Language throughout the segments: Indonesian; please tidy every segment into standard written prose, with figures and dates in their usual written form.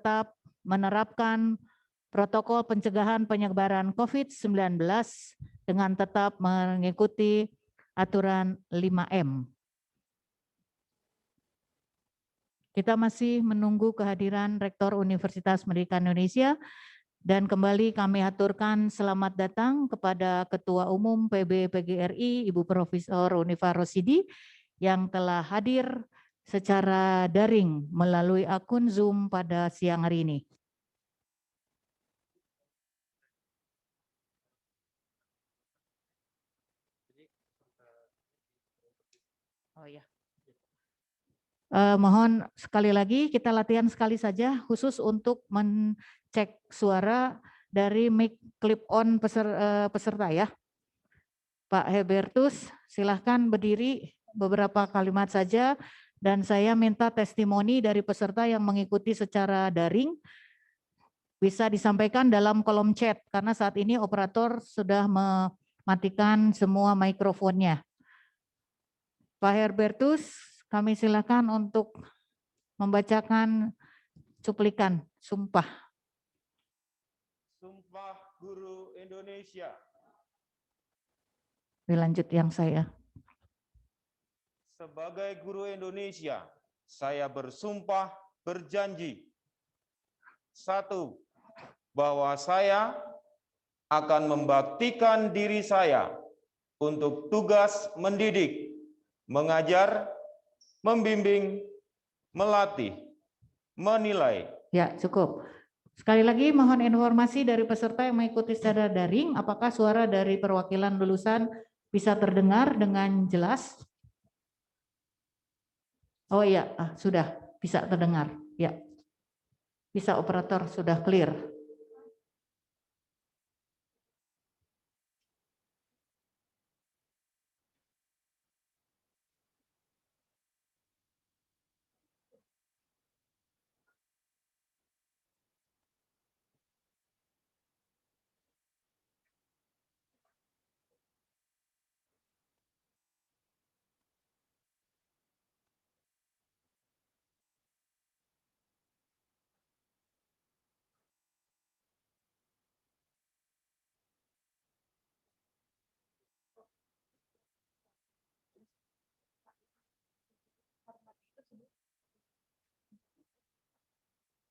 tetap menerapkan protokol pencegahan penyebaran COVID-19 dengan tetap mengikuti aturan 5M. Kita masih menunggu kehadiran Rektor Universitas Pendidikan Indonesia dan kembali kami aturkan selamat datang kepada Ketua Umum PB PGRI Ibu Profesor Unifa Rosidi yang telah hadir secara daring melalui akun Zoom pada siang hari ini. Oh ya. Mohon sekali lagi kita latihan sekali saja khusus untuk mencek suara dari mic clip on peserta ya. Pak Hebertus, silahkan berdiri beberapa kalimat saja dan saya minta testimoni dari peserta yang mengikuti secara daring bisa disampaikan dalam kolom chat karena saat ini operator sudah mematikan semua mikrofonnya. Pak Herbertus, kami silakan untuk membacakan cuplikan sumpah. Sumpah Guru Indonesia. Dilanjut yang saya. Sebagai guru Indonesia, saya bersumpah berjanji. 1. Bahwa saya akan membaktikan diri saya untuk tugas mendidik, mengajar, membimbing, melatih, menilai. Ya, cukup. Sekali lagi mohon informasi dari peserta yang mengikuti secara daring, apakah suara dari perwakilan lulusan bisa terdengar dengan jelas? Oh iya, sudah bisa terdengar. Ya, bisa operator sudah clear.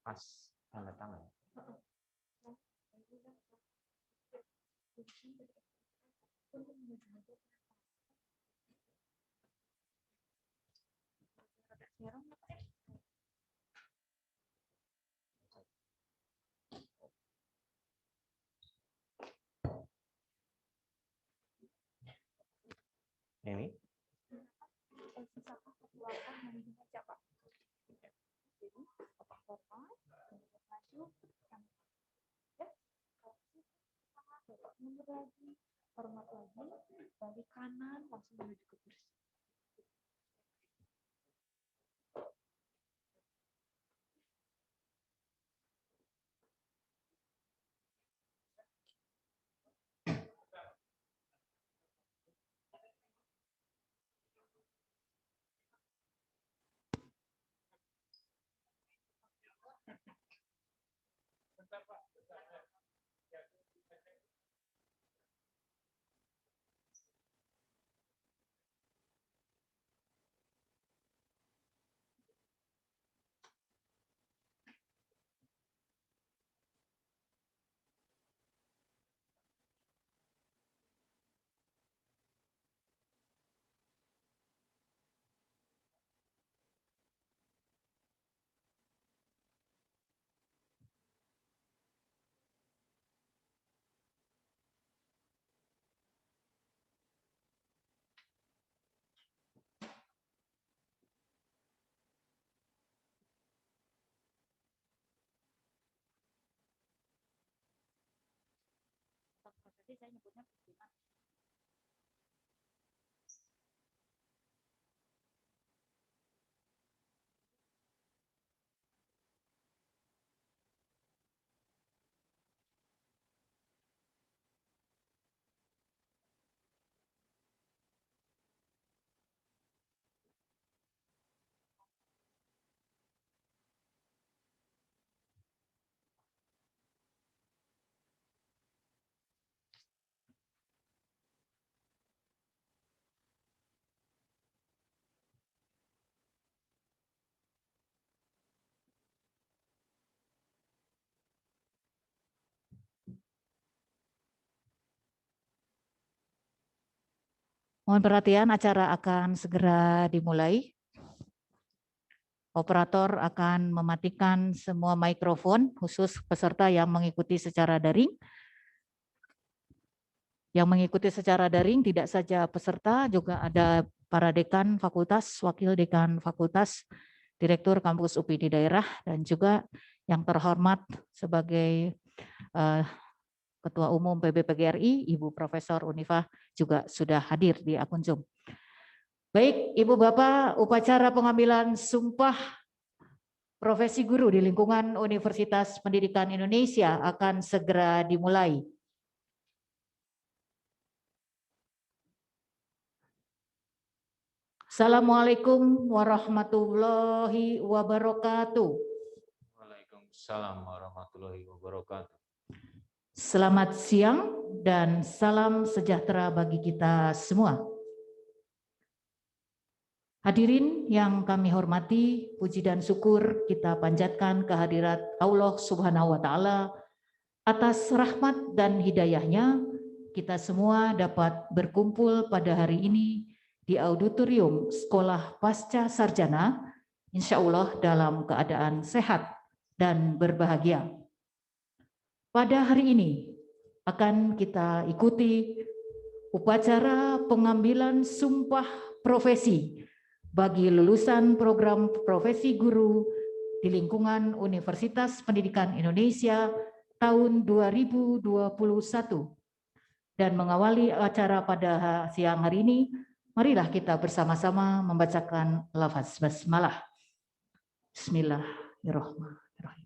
Pas tanda tangan. Ini. Mundur lagi, hormat lagi, balik kanan, langsung menuju ke kursi. Tadi saya nyebutnya perizinan. Mohon perhatian, acara akan segera dimulai. Operator akan mematikan semua mikrofon khusus peserta yang mengikuti secara daring. Yang mengikuti secara daring tidak saja peserta, juga ada para dekan fakultas, wakil dekan fakultas, direktur kampus UPI di daerah, dan juga yang terhormat sebagai Ketua Umum PBPGRI, Ibu Profesor Unifah juga sudah hadir di akun Zoom. Baik, Ibu Bapak, upacara pengambilan sumpah profesi guru di lingkungan Universitas Pendidikan Indonesia akan segera dimulai. Assalamualaikum warahmatullahi wabarakatuh. Waalaikumsalam warahmatullahi wabarakatuh. Selamat siang dan salam sejahtera bagi kita semua. Hadirin yang kami hormati, puji dan syukur kita panjatkan kehadirat Allah Subhanahu wa Ta'ala atas rahmat dan hidayahnya. Kita semua dapat berkumpul pada hari ini di auditorium Sekolah Pasca Sarjana, insya Allah dalam keadaan sehat dan berbahagia. Pada hari ini akan kita ikuti upacara pengambilan sumpah profesi bagi lulusan program profesi guru di lingkungan Universitas Pendidikan Indonesia tahun 2021. Dan mengawali acara pada siang hari ini, marilah kita bersama-sama membacakan lafaz basmalah. Bismillahirrahmanirrahim.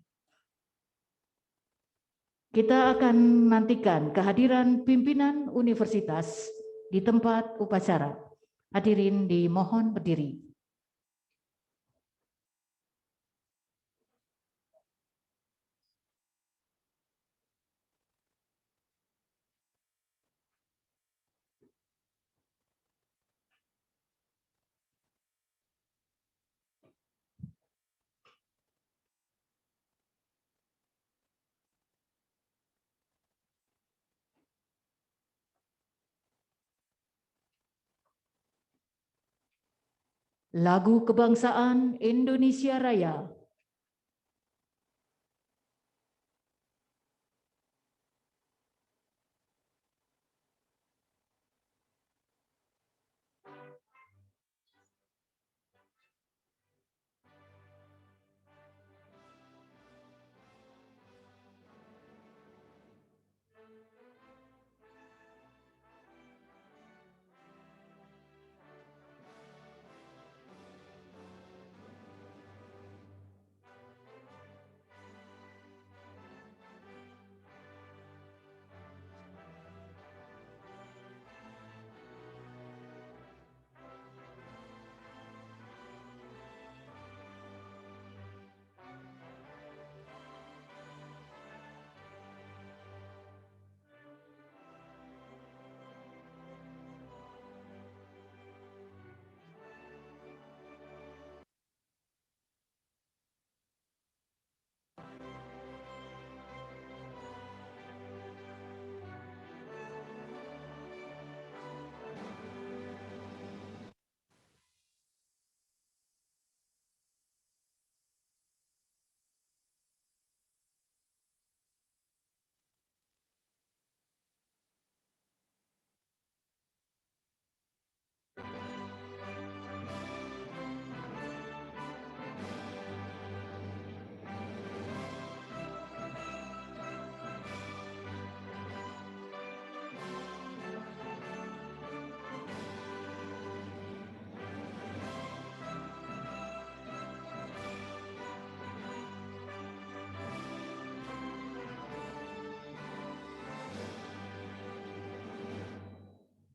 Kita akan nantikan kehadiran pimpinan universitas di tempat upacara. Hadirin dimohon berdiri. Lagu Kebangsaan Indonesia Raya.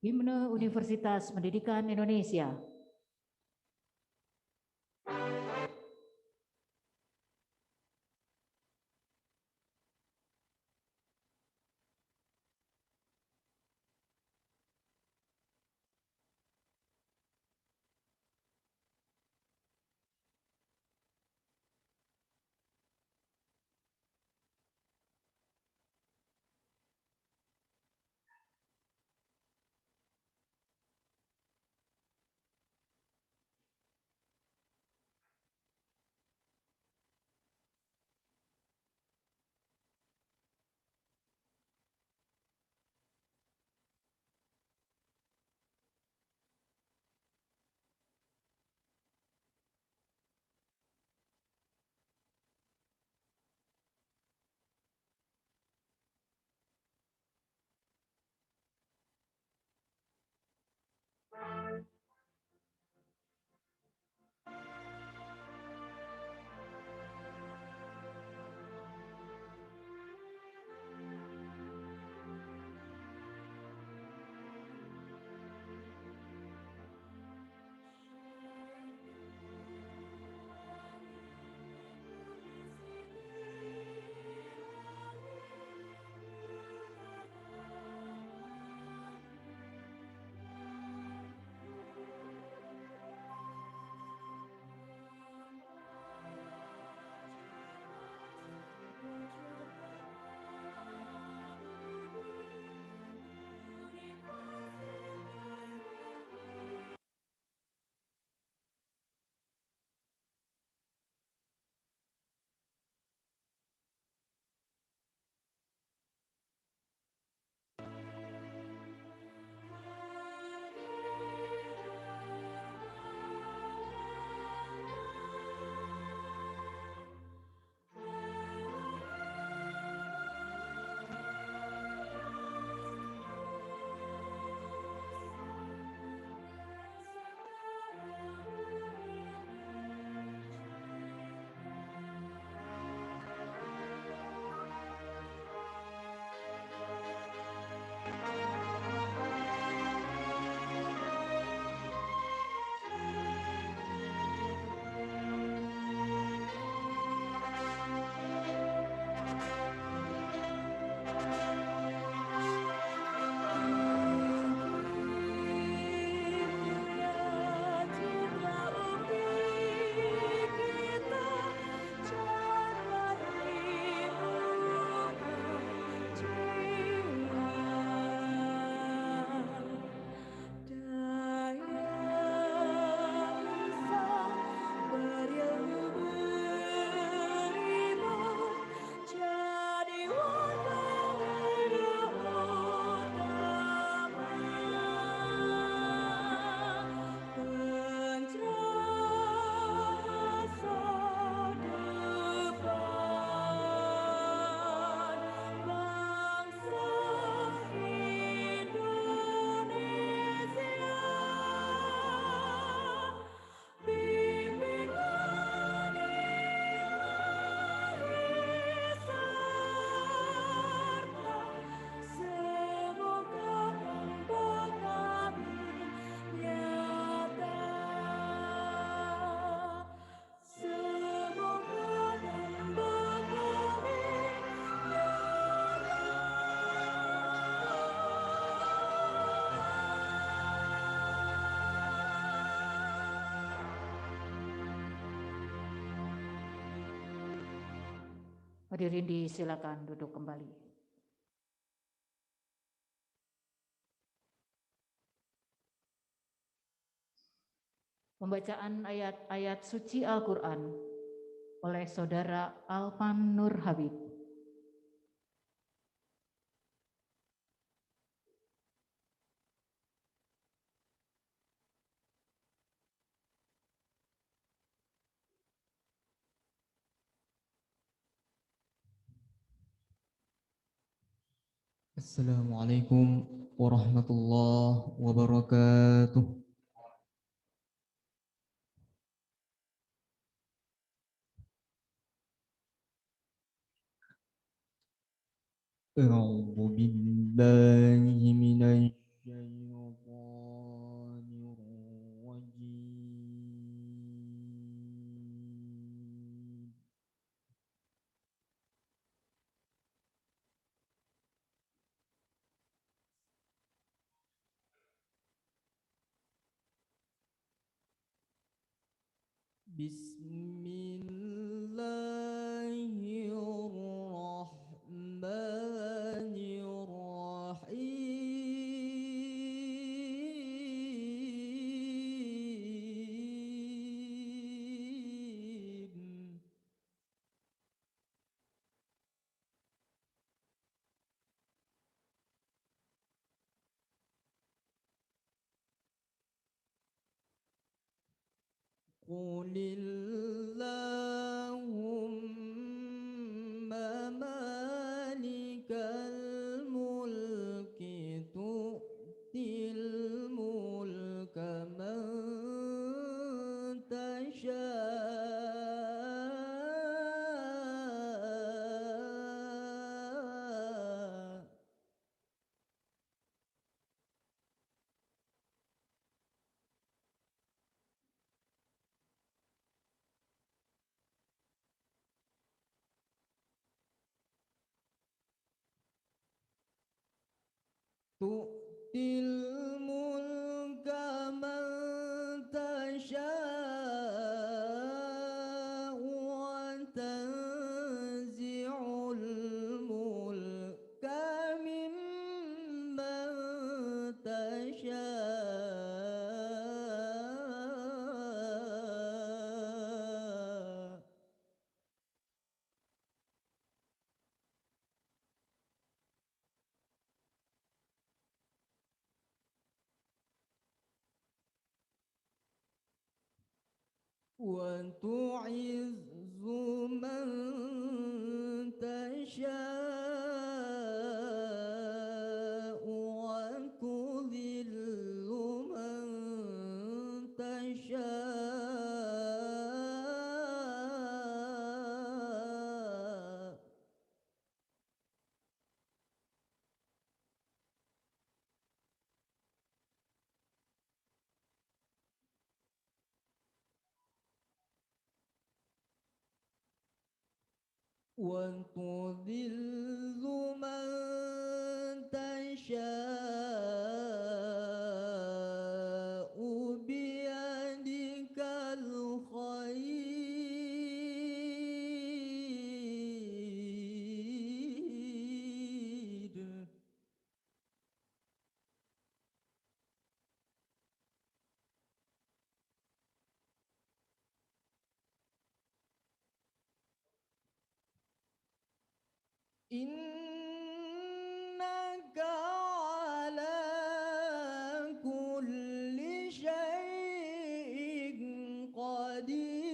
Himne Universitas Pendidikan Indonesia. Hadirin disilakan duduk kembali. Pembacaan ayat-ayat suci Al-Quran oleh Saudara Alpan Nur Habib. Assalamualaikum warahmatullahi wabarakatuh. أعوذ بالله من الشيطان الرجيم. بسم الله الرحمن الرحيم. قل اللهم مالك الملك تؤتي الملك من تشاء تؤتي الملك من تشاء وتنزع الملك ممن تشاء وتعز من تشاء وتذل من تشاء وتذل من تشاء بيدك الخير إنك على كل شيء قدير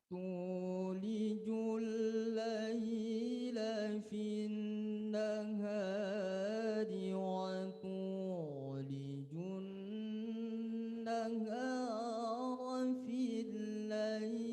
تولج الليل في النهار وتولج النهار في الليل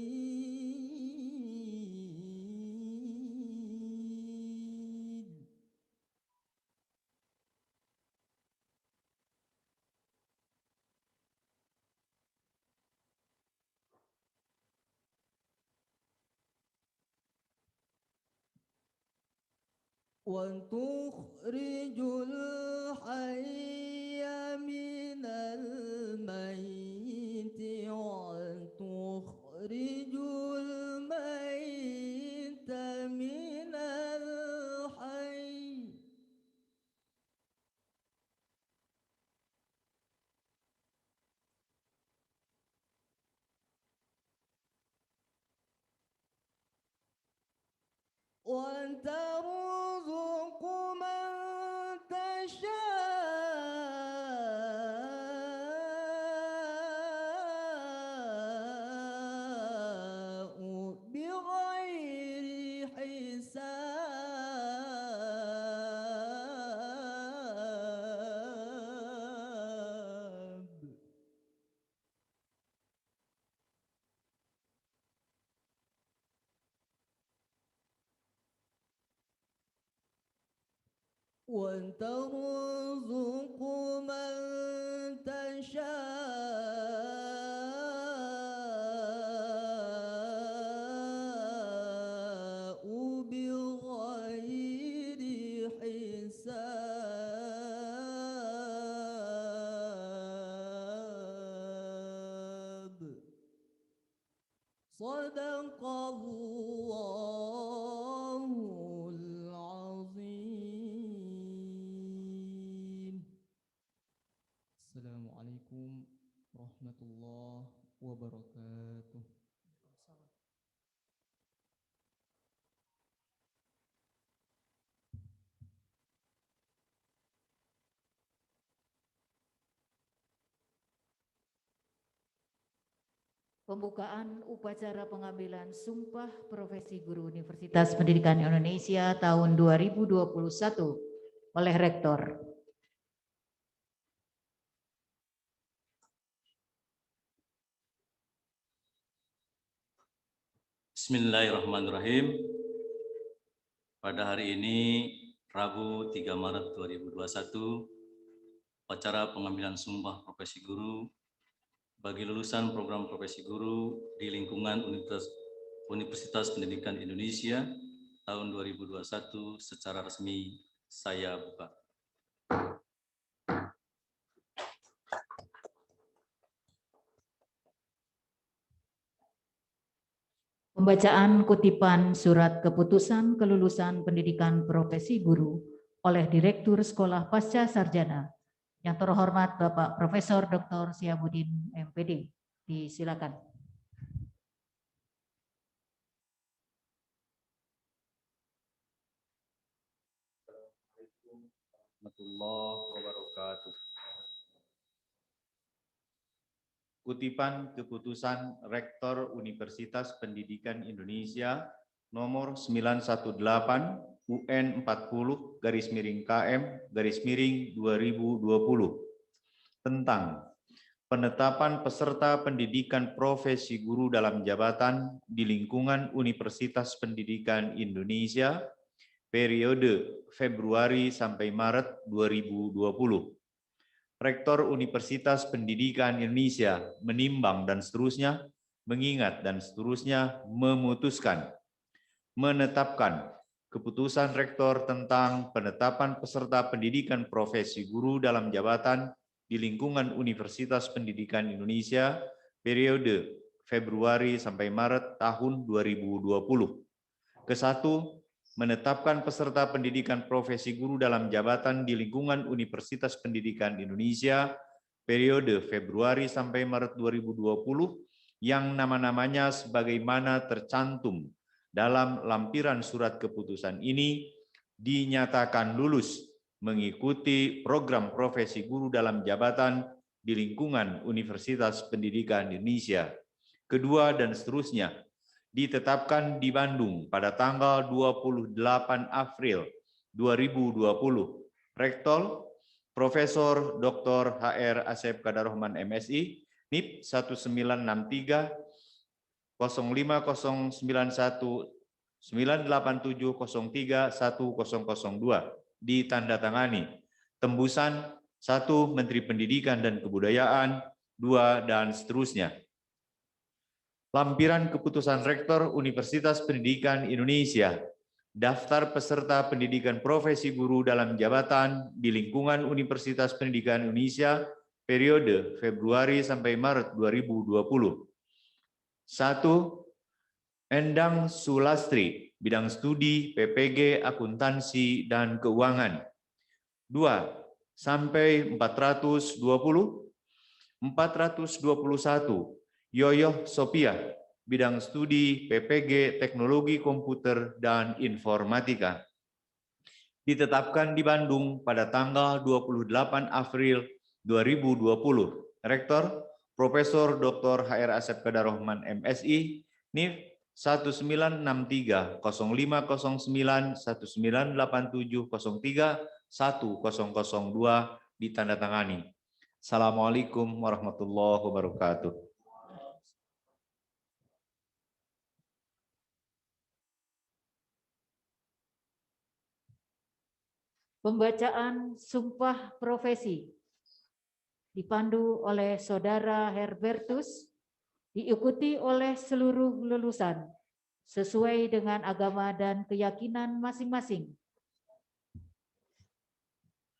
وتخرج الحي من الميت وتخرج الميت من الحي وترزق من تشاء بغير حساب وترزق من تشاء بغير حساب صدق الله العظيم. السلام عليكم ورحمة الله وبركاته. Pembukaan upacara pengambilan Sumpah Profesi Guru Universitas Pendidikan Indonesia tahun 2021 oleh Rektor. Bismillahirrahmanirrahim. Pada hari ini, Rabu 3 Maret 2021, upacara pengambilan Sumpah Profesi Guru bagi lulusan program Profesi Guru di lingkungan Universitas Pendidikan Indonesia tahun 2021 secara resmi saya buka. Pembacaan kutipan surat keputusan kelulusan pendidikan profesi guru oleh Direktur Sekolah Pasca Sarjana yang terhormat Bapak Profesor Dr. Syihabuddin MPD. Disilakan. Assalamualaikum warahmatullahi wabarakatuh. Kutipan keputusan Rektor Universitas Pendidikan Indonesia nomor 918 UN 40/KM/2020 tentang penetapan peserta pendidikan profesi guru dalam jabatan di lingkungan Universitas Pendidikan Indonesia periode Februari sampai Maret 2020. Rektor Universitas Pendidikan Indonesia menimbang dan seterusnya, mengingat dan seterusnya, memutuskan, menetapkan keputusan Rektor tentang penetapan peserta pendidikan profesi guru dalam jabatan di lingkungan Universitas Pendidikan Indonesia periode Februari sampai Maret tahun 2020. Kesatu, menetapkan peserta pendidikan profesi guru dalam jabatan di lingkungan Universitas Pendidikan Indonesia periode Februari sampai Maret 2020 yang nama-namanya sebagaimana tercantum dalam lampiran surat keputusan ini dinyatakan lulus mengikuti program profesi guru dalam jabatan di lingkungan Universitas Pendidikan Indonesia. Kedua dan seterusnya ditetapkan di Bandung pada tanggal 28 April 2020. Rektor Profesor Dr. HR Asep Qadarrohman MSI, NIP 1963 05091 987031002 ditandatangani. Tembusan 1 Menteri Pendidikan dan Kebudayaan, 2 dan seterusnya. Lampiran keputusan Rektor Universitas Pendidikan Indonesia daftar peserta pendidikan profesi guru dalam jabatan di lingkungan Universitas Pendidikan Indonesia periode Februari sampai Maret 2020. 1. Endang Sulastri, bidang studi PPG Akuntansi dan Keuangan. 2. Sampai 420. 421. Yoyoh Sophia, bidang studi PPG Teknologi Komputer dan Informatika. Ditetapkan di Bandung pada tanggal 28 April 2020. Rektor Profesor Dr. HR Asep Qadarohman MSI, NIF 1963 0509 1987 03 1002 ditandatangani. Assalamualaikum warahmatullahi wabarakatuh. Pembacaan Sumpah Profesi dipandu oleh Saudara Herbertus, diikuti oleh seluruh lulusan sesuai dengan agama dan keyakinan masing-masing.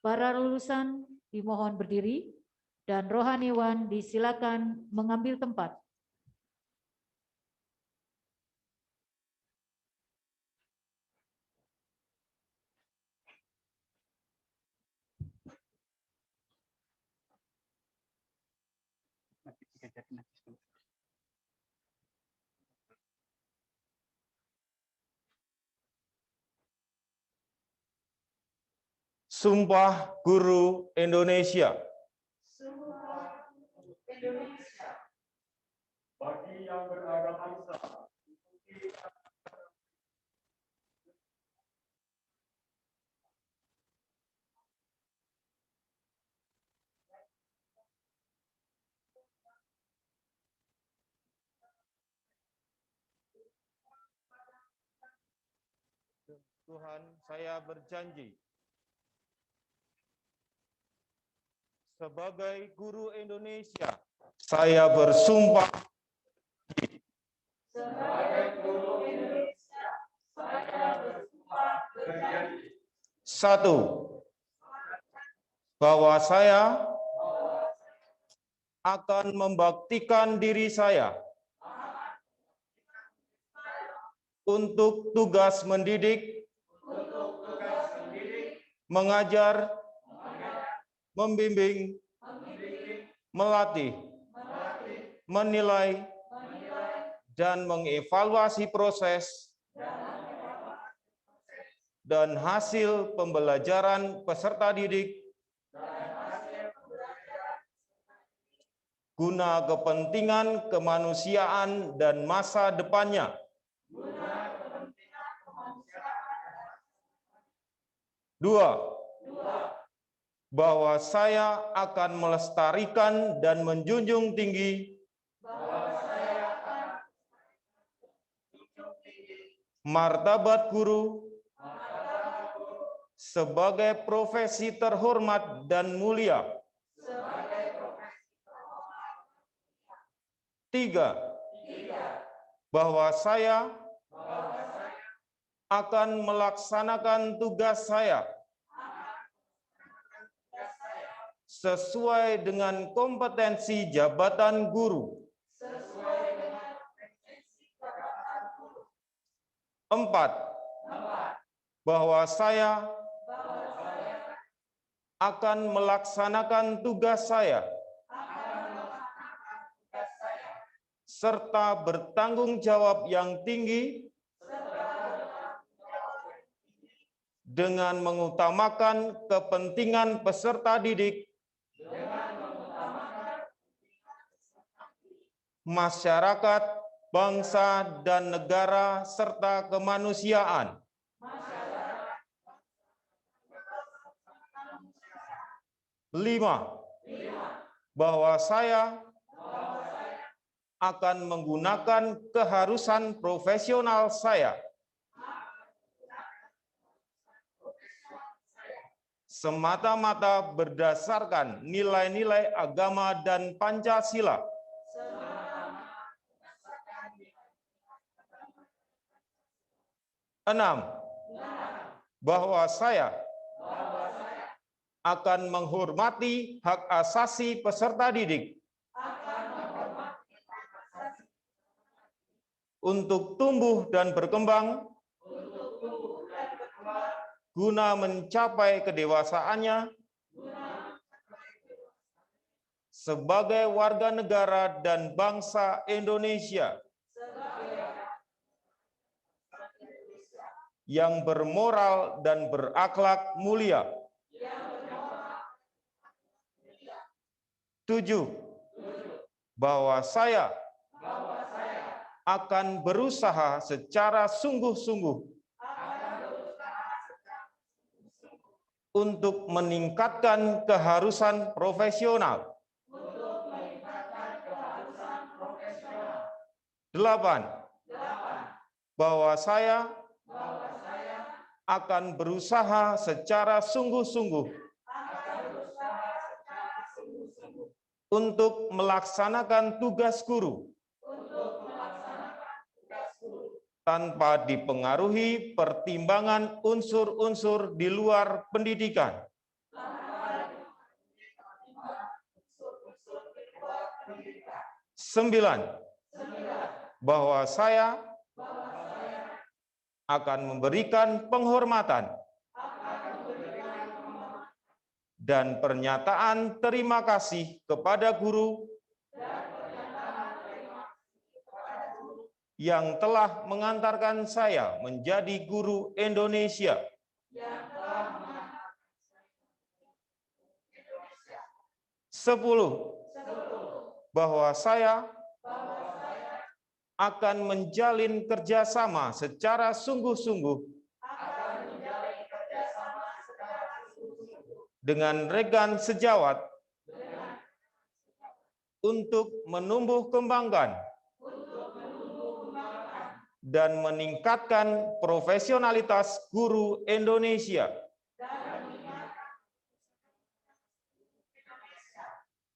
Para lulusan dimohon berdiri dan rohaniwan disilakan mengambil tempat. Sumpah Guru Indonesia. Sumpah Indonesia. Bagi yang beragama Islam, Tuhan, saya berjanji sebagai guru Indonesia, saya bersumpah Sebagai guru Indonesia, saya bersumpah berjanji. 1. Bahwa saya akan membaktikan diri saya untuk tugas mendidik, mengajar, membimbing, melatih, menilai, dan mengevaluasi proses dan hasil pembelajaran peserta didik guna kepentingan kemanusiaan dan masa depannya. 2. Bahwa saya akan melestarikan dan menjunjung tinggi martabat guru sebagai profesi terhormat dan mulia. 3. Bahwa saya akan melaksanakan tugas saya sesuai dengan kompetensi jabatan guru. 4. Bahwa saya akan melaksanakan tugas saya serta bertanggung jawab yang tinggi dengan mengutamakan kepentingan peserta didik, masyarakat, bangsa, dan negara, serta kemanusiaan. 5. Bahwa saya akan menggunakan keharusan profesional saya semata-mata berdasarkan nilai-nilai agama dan Pancasila. 6. bahwa saya akan menghormati hak asasi peserta didik untuk tumbuh dan berkembang guna mencapai kedewasaannya sebagai warga negara dan bangsa Indonesia yang bermoral dan berakhlak mulia. 7. Bahwa saya akan berusaha secara sungguh-sungguh untuk meningkatkan keharusan profesional. 8. Bahwa saya akan berusaha secara sungguh-sungguh untuk melaksanakan tugas guru tanpa dipengaruhi pertimbangan unsur-unsur di luar pendidikan. 9. Bahwa saya akan memberikan penghormatan dan pernyataan terima kasih kepada guru yang telah mengantarkan saya menjadi guru Indonesia. 10. Bahwa saya akan menjalin kerjasama secara sungguh-sungguh dengan rekan sejawat untuk menumbuh kembangkan dan meningkatkan profesionalitas guru Indonesia.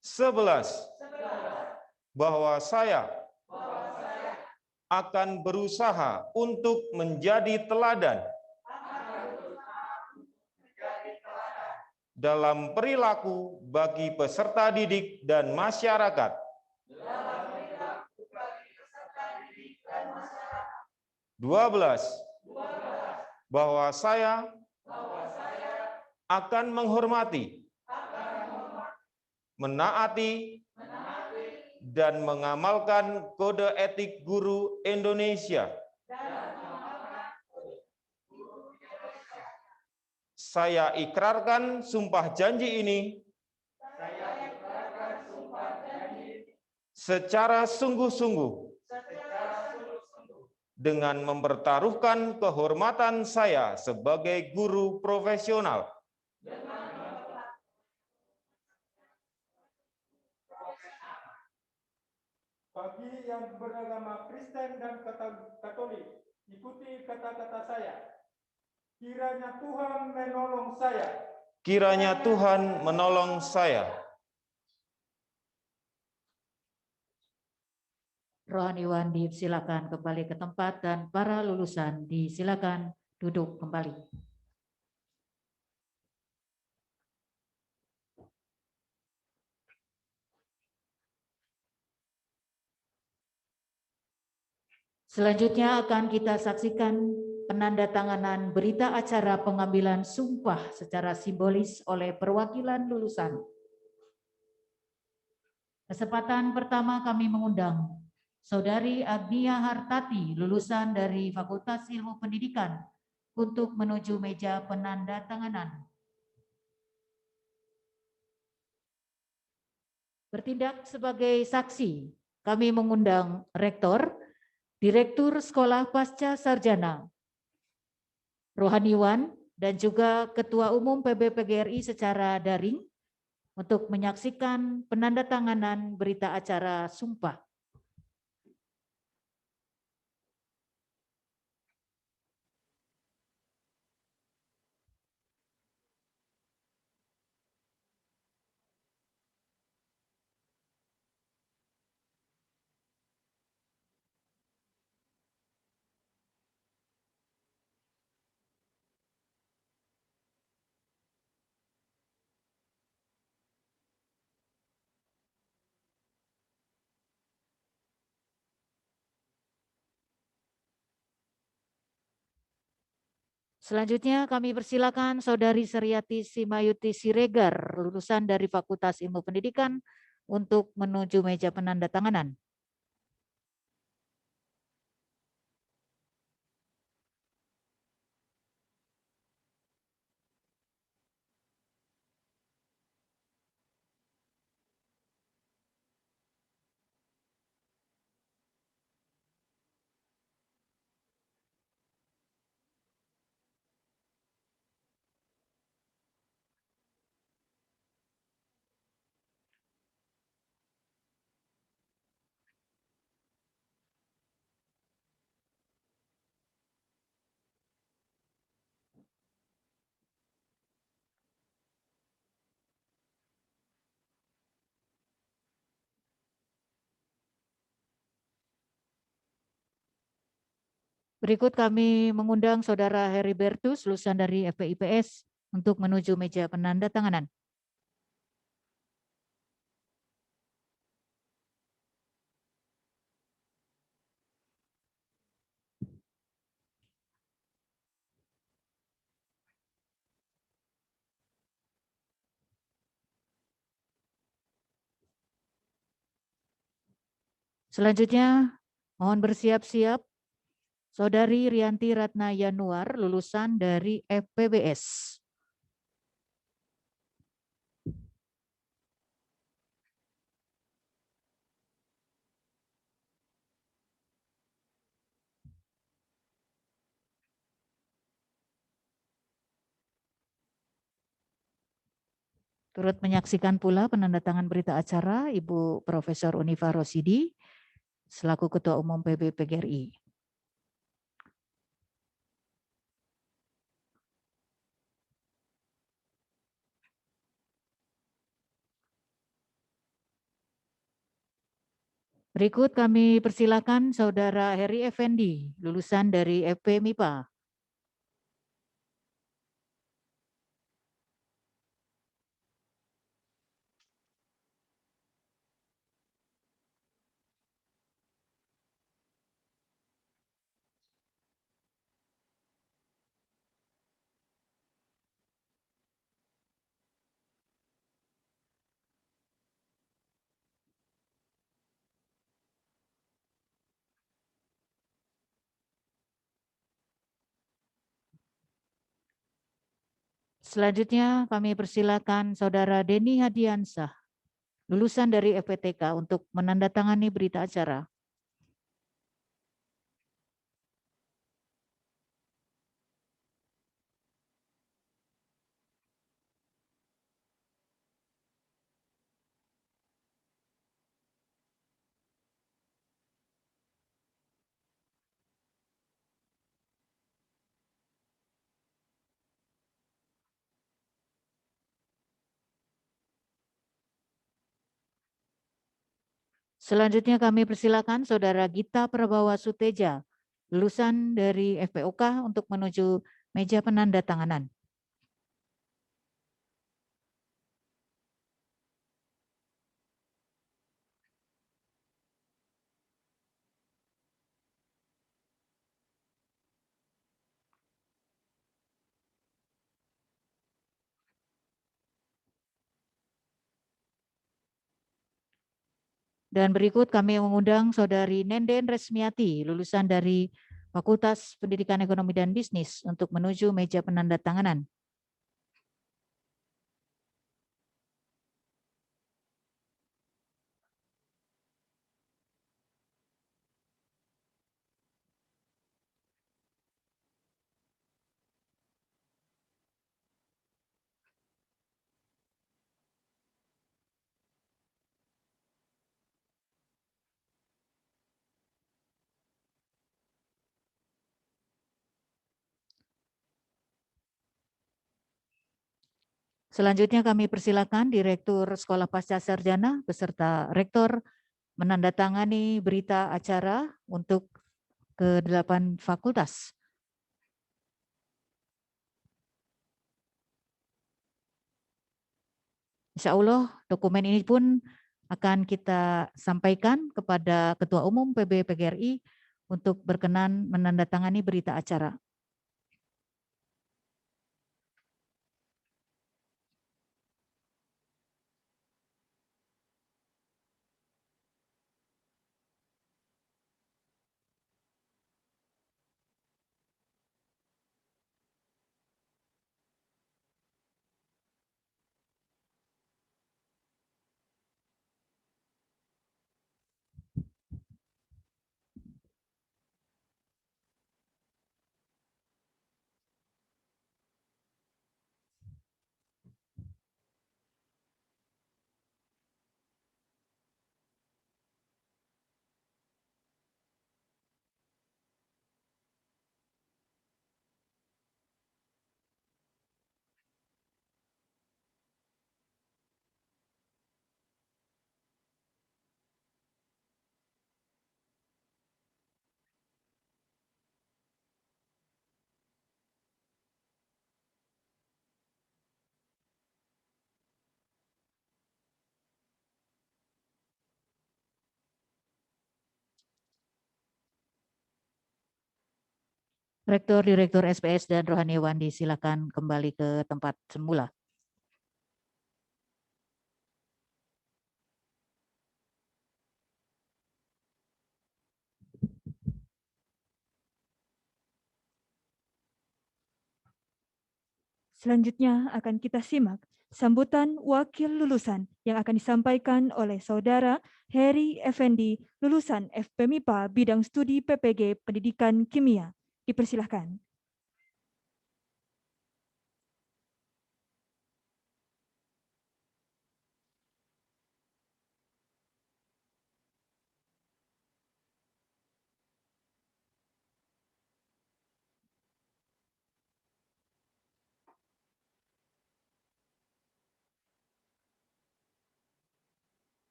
11. Bahwa saya akan berusaha untuk menjadi teladan dalam perilaku bagi peserta didik dan masyarakat. 12. Bahwa saya akan menghormati, menaati, dan mengamalkan kode etik guru Indonesia. Saya ikrarkan sumpah janji ini secara sungguh-sungguh dengan mempertaruhkan kehormatan saya sebagai guru profesional. Bagi yang beragama Kristen dan Katolik, ikuti kata-kata saya. Kiranya Tuhan menolong saya. Kiranya Tuhan menolong saya. Rohaniwan disilakan kembali ke tempat dan para lulusan disilakan duduk kembali. Selanjutnya akan kita saksikan penandatanganan berita acara pengambilan sumpah secara simbolis oleh perwakilan lulusan. Kesempatan pertama kami mengundang Saudari Agnia Hartati, lulusan dari Fakultas Ilmu Pendidikan, untuk menuju meja penandatanganan. Bertindak sebagai saksi, kami mengundang Rektor, Direktur Sekolah Pasca Sarjana, Rohaniwan, dan juga Ketua Umum PB-PGRI secara daring untuk menyaksikan penandatanganan berita acara sumpah. Selanjutnya kami persilakan Saudari Seriati Simayuti Siregar, lulusan dari Fakultas Ilmu Pendidikan, untuk menuju meja penandatanganan. Berikut kami mengundang Saudara Heribertus, lulusan dari FPIPS, untuk menuju meja penandatanganan. Selanjutnya, mohon bersiap-siap Saudari Rianti Ratna Yanuar, lulusan dari FPBS. Turut menyaksikan pula penandatangan berita acara Ibu Profesor Unifa Rosidi, selaku Ketua Umum PB PGRI. Berikut kami persilakan Saudara Heri Effendi, lulusan dari FP MIPA. Selanjutnya kami persilakan Saudara Denny Hadiansah, lulusan dari FPTK, untuk menandatangani berita acara. Selanjutnya kami persilakan Saudara Gita Prabawa Suteja, lulusan dari FPOK, untuk menuju meja penandatanganan. Dan berikut kami mengundang Saudari Nenden Resmiati, lulusan dari Fakultas Pendidikan Ekonomi dan Bisnis, untuk menuju meja penandatanganan. Selanjutnya kami persilakan Direktur Sekolah Pasca Sarjana beserta Rektor menandatangani berita acara untuk ke-8 fakultas. Insya Allah dokumen ini pun akan kita sampaikan kepada Ketua Umum PB PGRI untuk berkenan menandatangani berita acara. Rektor, Direktur SPS dan Rohaniawan disilakan kembali ke tempat semula. Selanjutnya akan kita simak sambutan wakil lulusan yang akan disampaikan oleh Saudara Heri Effendi, lulusan FPMIPA Bidang Studi PPG Pendidikan Kimia. Dipersilahkan.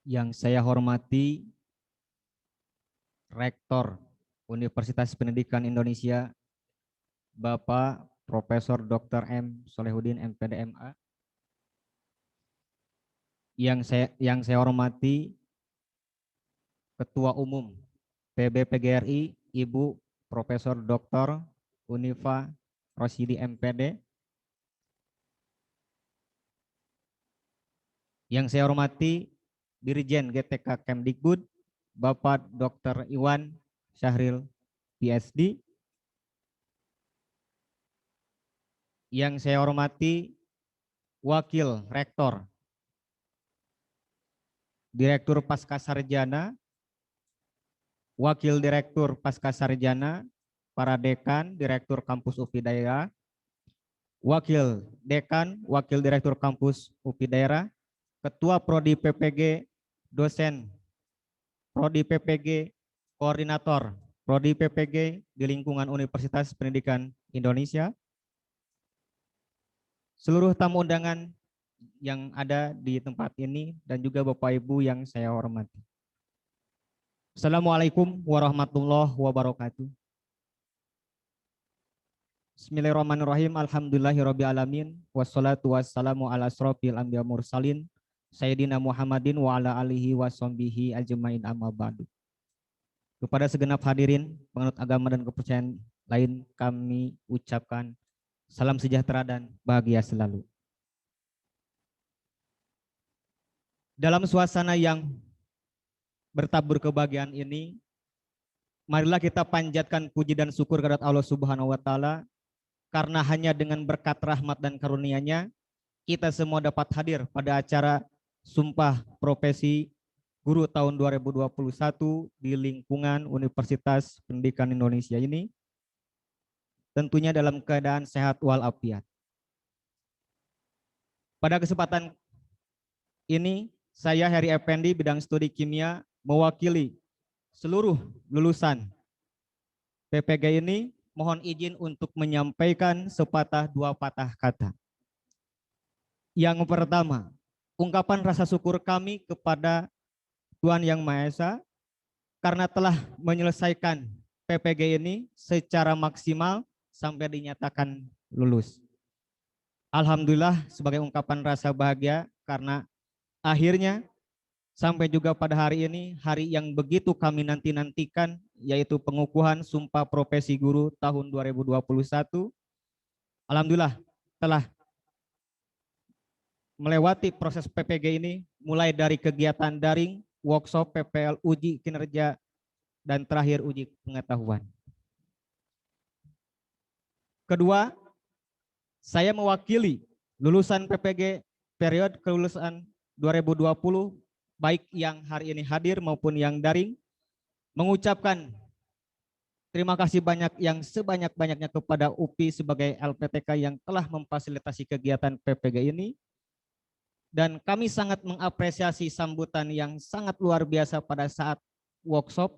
Yang saya hormati Rektor Universitas Pendidikan Indonesia, Bapak Profesor Dr. M. Solehudin MPD MA. Yang saya hormati Ketua Umum PB-PGRI, Ibu Profesor Dr. Unifa Rosyidi MPD. Yang saya hormati Dirjen GTK Kemdikbud, Bapak Dr. Iwan Syahril, PSD. Yang saya hormati Wakil Rektor, Direktur Pascasarjana, Wakil Direktur Pascasarjana, para dekan, Direktur Kampus UPI Daerah, Wakil Dekan, Wakil Direktur Kampus UPI Daerah, Ketua Prodi PPG, dosen Prodi PPG, Koordinator Prodi PPG di lingkungan Universitas Pendidikan Indonesia, seluruh tamu undangan yang ada di tempat ini, dan juga Bapak Ibu yang saya hormati. Assalamualaikum warahmatullahi wabarakatuh. Bismillahirrahmanirrahim. Alhamdulillahirrabbilalamin. Wassalatu wassalamu ala asrofil anbiya mursalin Sayyidina Muhammadin wa ala alihi wa sahbihi ajmain amma ba'du. Kepada segenap hadirin penganut agama dan kepercayaan lain, kami ucapkan salam sejahtera dan bahagia selalu. Dalam suasana yang bertabur kebahagiaan ini, marilah kita panjatkan puji dan syukur kepada Allah Subhanahu wa taala, karena hanya dengan berkat rahmat dan karunia-Nya kita semua dapat hadir pada acara Sumpah Profesi Guru tahun 2021 di lingkungan Universitas Pendidikan Indonesia ini, tentunya dalam keadaan sehat walafiat. Pada kesempatan ini, saya Heri Effendi, Bidang Studi Kimia, mewakili seluruh lulusan PPG ini, mohon izin untuk menyampaikan sepatah dua patah kata. Yang pertama, ungkapan rasa syukur kami kepada Tuhan Yang Maha Esa karena telah menyelesaikan PPG ini secara maksimal sampai dinyatakan lulus. Alhamdulillah sebagai ungkapan rasa bahagia karena akhirnya sampai juga pada hari ini, hari yang begitu kami nanti-nantikan, yaitu pengukuhan Sumpah Profesi Guru tahun 2021. Alhamdulillah telah melewati proses PPG ini, mulai dari kegiatan daring, workshop, PPL, uji kinerja, dan terakhir uji pengetahuan. Kedua, saya mewakili lulusan PPG periode kelulusan 2020, baik yang hari ini hadir maupun yang daring, mengucapkan terima kasih banyak yang sebanyak-banyaknya kepada UPI sebagai LPTK yang telah memfasilitasi kegiatan PPG ini. Dan kami sangat mengapresiasi sambutan yang sangat luar biasa pada saat workshop,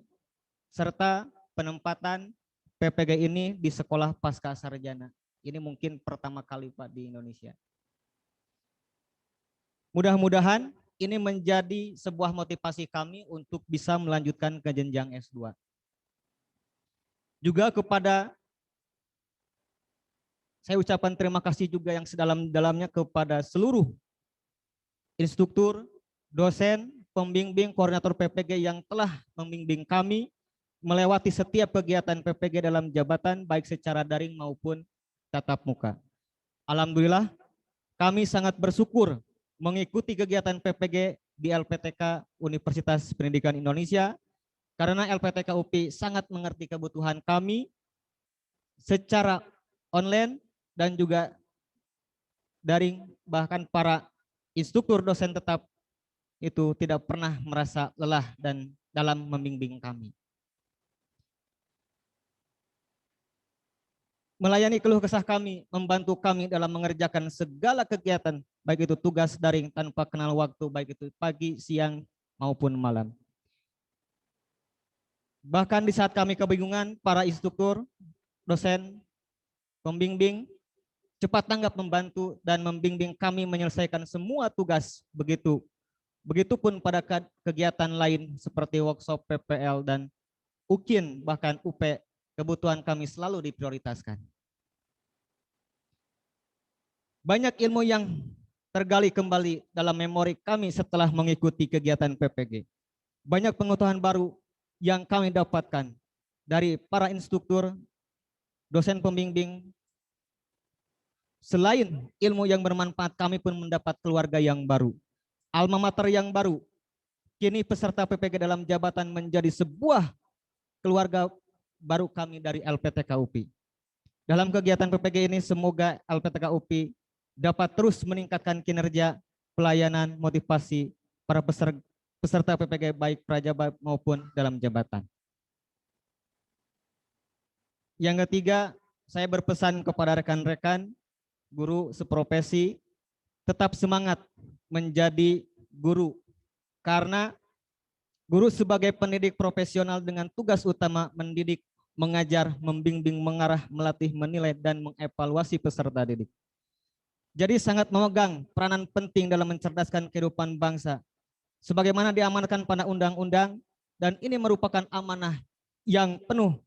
serta penempatan PPG ini di Sekolah Pascasarjana. Ini mungkin pertama kali Pak di Indonesia. Mudah-mudahan ini menjadi sebuah motivasi kami untuk bisa melanjutkan ke jenjang S2. Juga kepada, saya ucapkan terima kasih juga yang sedalam-dalamnya kepada seluruh instruktur, dosen, pembimbing koordinator PPG yang telah membimbing kami melewati setiap kegiatan PPG dalam jabatan baik secara daring maupun tatap muka. Alhamdulillah, kami sangat bersyukur mengikuti kegiatan PPG di LPTK Universitas Pendidikan Indonesia karena LPTK UPI sangat mengerti kebutuhan kami secara online dan juga daring, bahkan para instruktur dosen tetap itu tidak pernah merasa lelah dan dalam membimbing kami. Melayani keluh kesah kami, membantu kami dalam mengerjakan segala kegiatan, baik itu tugas daring tanpa kenal waktu, baik itu pagi, siang, maupun malam. Bahkan di saat kami kebingungan, para instruktur, dosen, pembimbing, cepat tanggap membantu dan membimbing kami menyelesaikan semua tugas. Begitupun pada kegiatan lain seperti workshop PPL dan UKIN, bahkan UP, kebutuhan kami selalu diprioritaskan. Banyak ilmu yang tergali kembali dalam memori kami setelah mengikuti kegiatan PPG. Banyak pengetahuan baru yang kami dapatkan dari para instruktur, dosen pembimbing. Selain ilmu yang bermanfaat, kami pun mendapat keluarga yang baru, alma mater yang baru. Kini peserta PPG dalam jabatan menjadi sebuah keluarga baru kami dari LPTK UPI. Dalam kegiatan PPG ini semoga LPTK UPI dapat terus meningkatkan kinerja, pelayanan, motivasi para peserta PPG baik prajabat maupun dalam jabatan. Yang ketiga, saya berpesan kepada rekan-rekan guru seprofesi tetap semangat menjadi guru karena guru sebagai pendidik profesional dengan tugas utama mendidik, mengajar, membimbing, mengarah, melatih, menilai, dan mengevaluasi peserta didik. Jadi sangat memegang peranan penting dalam mencerdaskan kehidupan bangsa. Sebagaimana diamanatkan pada undang-undang, dan ini merupakan amanah yang penuh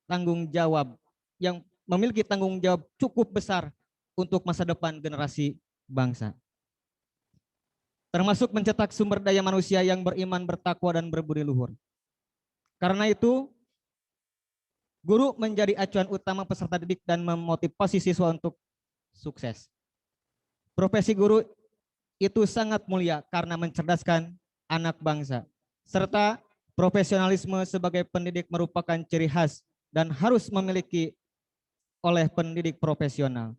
tanggung jawab, yang memiliki tanggung jawab cukup besar untuk masa depan generasi bangsa. Termasuk mencetak sumber daya manusia yang beriman, bertakwa, dan berbudi luhur. Karena itu, guru menjadi acuan utama peserta didik dan memotivasi siswa untuk sukses. Profesi guru itu sangat mulia karena mencerdaskan anak bangsa. Serta profesionalisme sebagai pendidik merupakan ciri khas dan harus memiliki oleh pendidik profesional.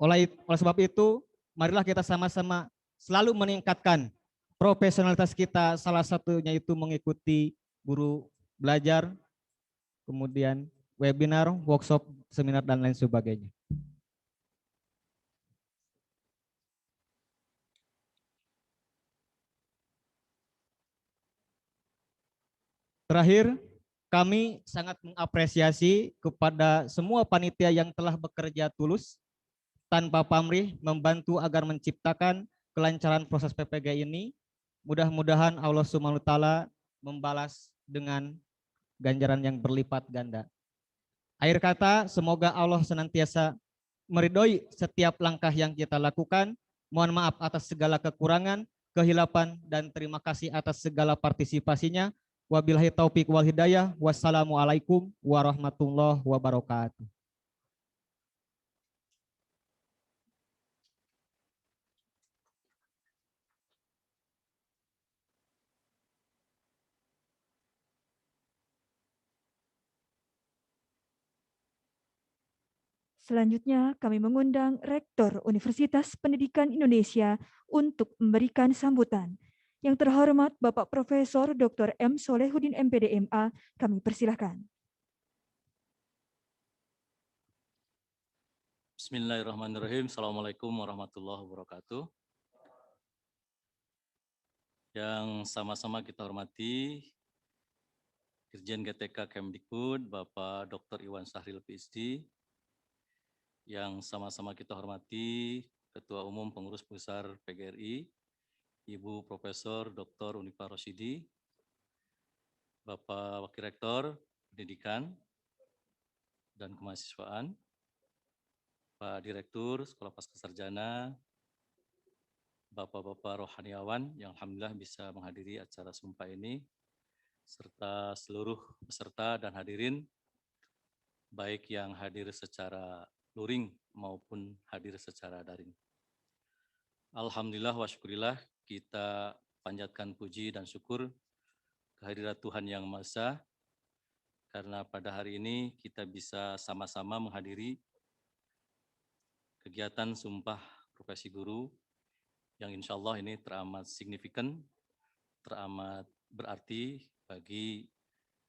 Oleh sebab itu, marilah kita sama-sama selalu meningkatkan profesionalitas kita, salah satunya itu mengikuti guru belajar, kemudian webinar, workshop, seminar, dan lain sebagainya. Terakhir, kami sangat mengapresiasi kepada semua panitia yang telah bekerja tulus tanpa pamrih membantu agar menciptakan kelancaran proses PPG ini. Mudah-mudahan Allah Subhanahu wa Ta'ala membalas dengan ganjaran yang berlipat ganda. Akhir kata, semoga Allah senantiasa meridhoi setiap langkah yang kita lakukan. Mohon maaf atas segala kekurangan, kehilapan, dan terima kasih atas segala partisipasinya. Wabillahi taufiq wal hidayah. Wassalamualaikum warahmatullahi wabarakatuh. Selanjutnya kami mengundang Rektor Universitas Pendidikan Indonesia untuk memberikan sambutan. Yang terhormat Bapak Profesor Dr. M. Solehudin MPD MA, kami persilahkan. Bismillahirrahmanirrahim. Assalamualaikum warahmatullahi wabarakatuh. Yang sama-sama kita hormati Dirjen GTK Kemdikbud, Bapak Dr. Iwan Sahril PhD. Yang sama-sama kita hormati Ketua Umum Pengurus Besar PGRI, Ibu Profesor Dr. Unifa Rosyidi, Bapak Wakil Rektor Pendidikan dan Kemahasiswaan, Pak Direktur Sekolah Pascasarjana, Bapak-bapak rohaniawan yang alhamdulillah bisa menghadiri acara sumpah ini, serta seluruh peserta dan hadirin, baik yang hadir secara luring maupun hadir secara daring. Alhamdulillah wa syukurillah, kita panjatkan puji dan syukur kehadirat Tuhan Yang Maha Esa, karena pada hari ini kita bisa sama-sama menghadiri kegiatan Sumpah Profesi Guru yang insya Allah ini teramat signifikan, teramat berarti bagi